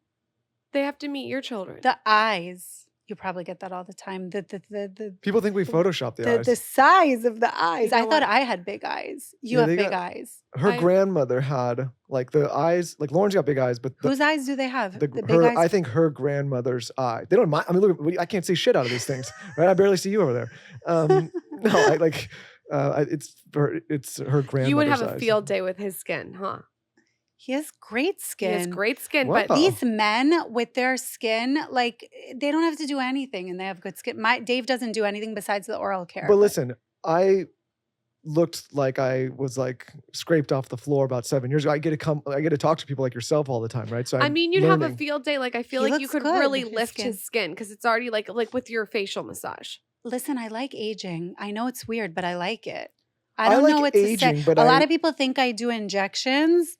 They have to meet your children. The eyes. You probably get that all the time. The People think we Photoshop the eyes. the size of the eyes. You I know thought what? I had big eyes. You Yeah, have they big got- eyes. Her I- grandmother had like the eyes, like Lauren's got big eyes, but Whose eyes do they have? the, The big her, eyes. I think her grandmother's eye. They don't mind. I mean, look, I can't see shit out of these things, right? I barely see you over there. No, I like. It's her grandmother's You would have a eyes. field day with his skin, huh? He has great He skin. has great skin, Wow. but These men with their skin, like they don't have to do anything, and they have good skin. Dave doesn't do anything besides the oral care. But listen, I looked like I was like scraped off the floor about 7 years ago. I get to talk to people like yourself all the time, right? So I I'm mean, you'd have a learning. field day. Like I feel He like you looks could good, really his lift skin. his skin because it's already like with your facial massage. Listen, I like aging. I know it's weird, but I like it. I I don't like know what to aging, say. but A lot I- of people think I do injections.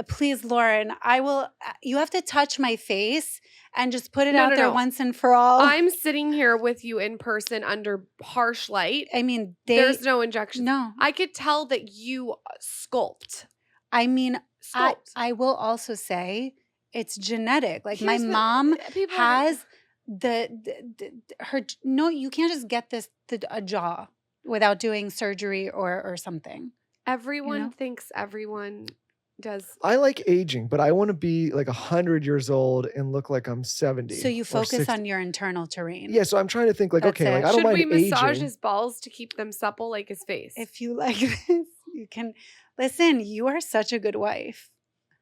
Please, Lauren, I will. You have to touch my face and just put it No, out no, there no. once and for all. I'm sitting here with you in person under harsh light. I mean, There's no injection. no. I could tell that you sculpt. I mean, Sculpt. I will also say it's genetic. Like my Here's the- mom people are- has her. No, you can't just get a jaw without doing surgery or something. Everyone know? thinks everyone does. I like aging, but I want to be like 100 years old and look like I'm 70. So you or focus 60. on your internal terrain. Yeah, so I'm trying to think like, That's okay, it. like I don't Should mind we massage aging. his balls to keep them supple like his face? If you like this, you can listen. You are such a good wife.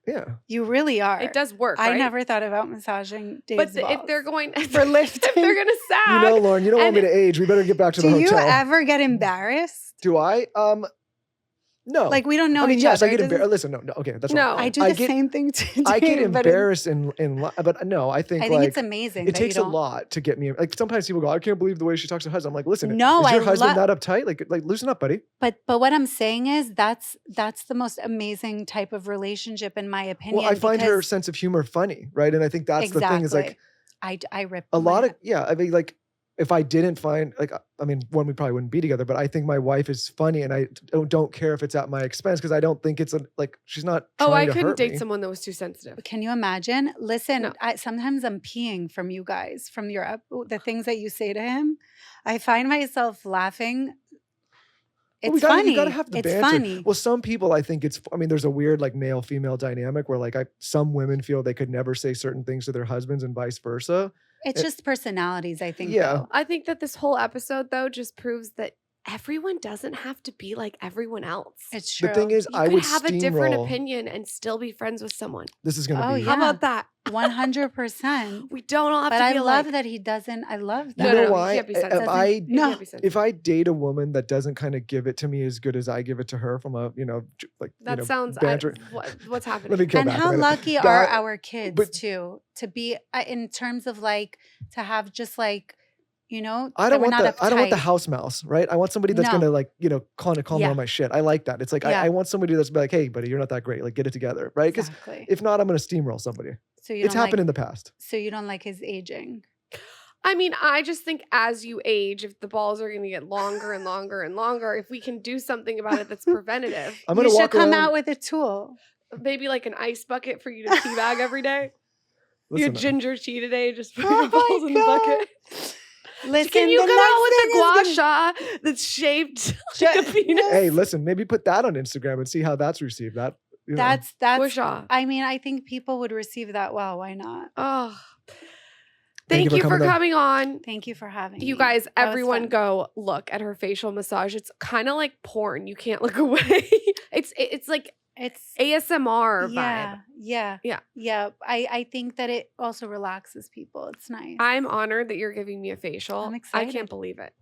Yeah. You really are. it does work. I right? never thought about massaging Dave's But balls. if they're going For lifting. if they're gonna You sag, know, Lauren, you don't want me and- to age. We better get back to the do you hotel. ever get embarrassed? Do I? No. Like we don't know I mean, each yes, other. I get It doesn't- embarrassed. Listen, no, okay, that's No. wrong. I do I the get- same thing to I get Dave, but it- embarrassed but no, I think I think like it's amazing. it that you takes a don't- lot to get me. Like sometimes people go, I can't believe the way she talks to her husband. I'm like, listen, No, is your I husband lo- that uptight? Like loosen up, buddy. But what I'm saying is that's the most amazing type of relationship in my opinion. Well, I find her because- sense of humor funny, right? And I think that's the thing is like I rip a my lot of head. yeah. I mean, like if I didn't find like I mean, one, we probably wouldn't be together. But I think my wife is funny, and I don't care if it's at my expense because I don't think it's like she's not. oh, I trying to couldn't hurt date me. someone that was too sensitive. Can you imagine? Listen, No. sometimes I'm peeing from you guys, from the things that you say to him. I find myself laughing. Well, It's You funny. gotta have the It's banter. funny. Well, some people, I think I mean, there's a weird like male female dynamic where like some women feel they could never say certain things to their husbands and vice versa. It's just personalities, I think. Yeah. though. I think that this whole episode though just proves that everyone doesn't have to be like everyone else. It's true. The thing is, You I could would have a different steamroll. opinion and still be friends with someone. This is gonna Oh, be. yeah. How about that? 100%. We don't all have But to I be love alike. that he doesn't. I love You that. know You why? can't be If sensitive. I You No. can't be sensitive. if I date a woman that doesn't kind of give it to me as good as I give it to her from a that sounds banter. what's happening? Let me go And back a how minute. lucky are God- our kids but- too to be in terms of like to have just like I that don't we're want not I don't want the uptight. house mouse, right? I want somebody that's No. gonna like kind of call me Yeah. on my shit. I like that. It's like Yeah. I want somebody that's be like, hey, buddy, you're not that great. Like, get it together, right? Because Exactly. if not, I'm gonna steamroll somebody. So you It's don't happened in like, the past. so you don't like his aging. I mean, I just think as you age, if the balls are going to get longer and longer and longer, if we can do something about it that's preventative, I'm You gonna should walk come around. out with a tool. maybe like an ice bucket for you to teabag every day. Your Listen, ginger tea today, just put Oh your my balls in the bucket. Listen, Can you the come out with next the thing gua is sha that's shaped like a Ju- penis? hey, listen, maybe put that on Instagram and see how that's received. That you know. That's Gua sha. I mean, I think people would receive that well. Why not? Oh. Thank Thank you you for for coming on. coming on. Thank you for having You me. guys, That was everyone fun. go look at her facial massage. It's kind of like porn. You can't look away. It's like It's ASMR yeah, vibe. yeah, Yeah. I think that it also relaxes people. It's nice. I'm honored that you're giving me a facial. I'm I excited. can't believe it.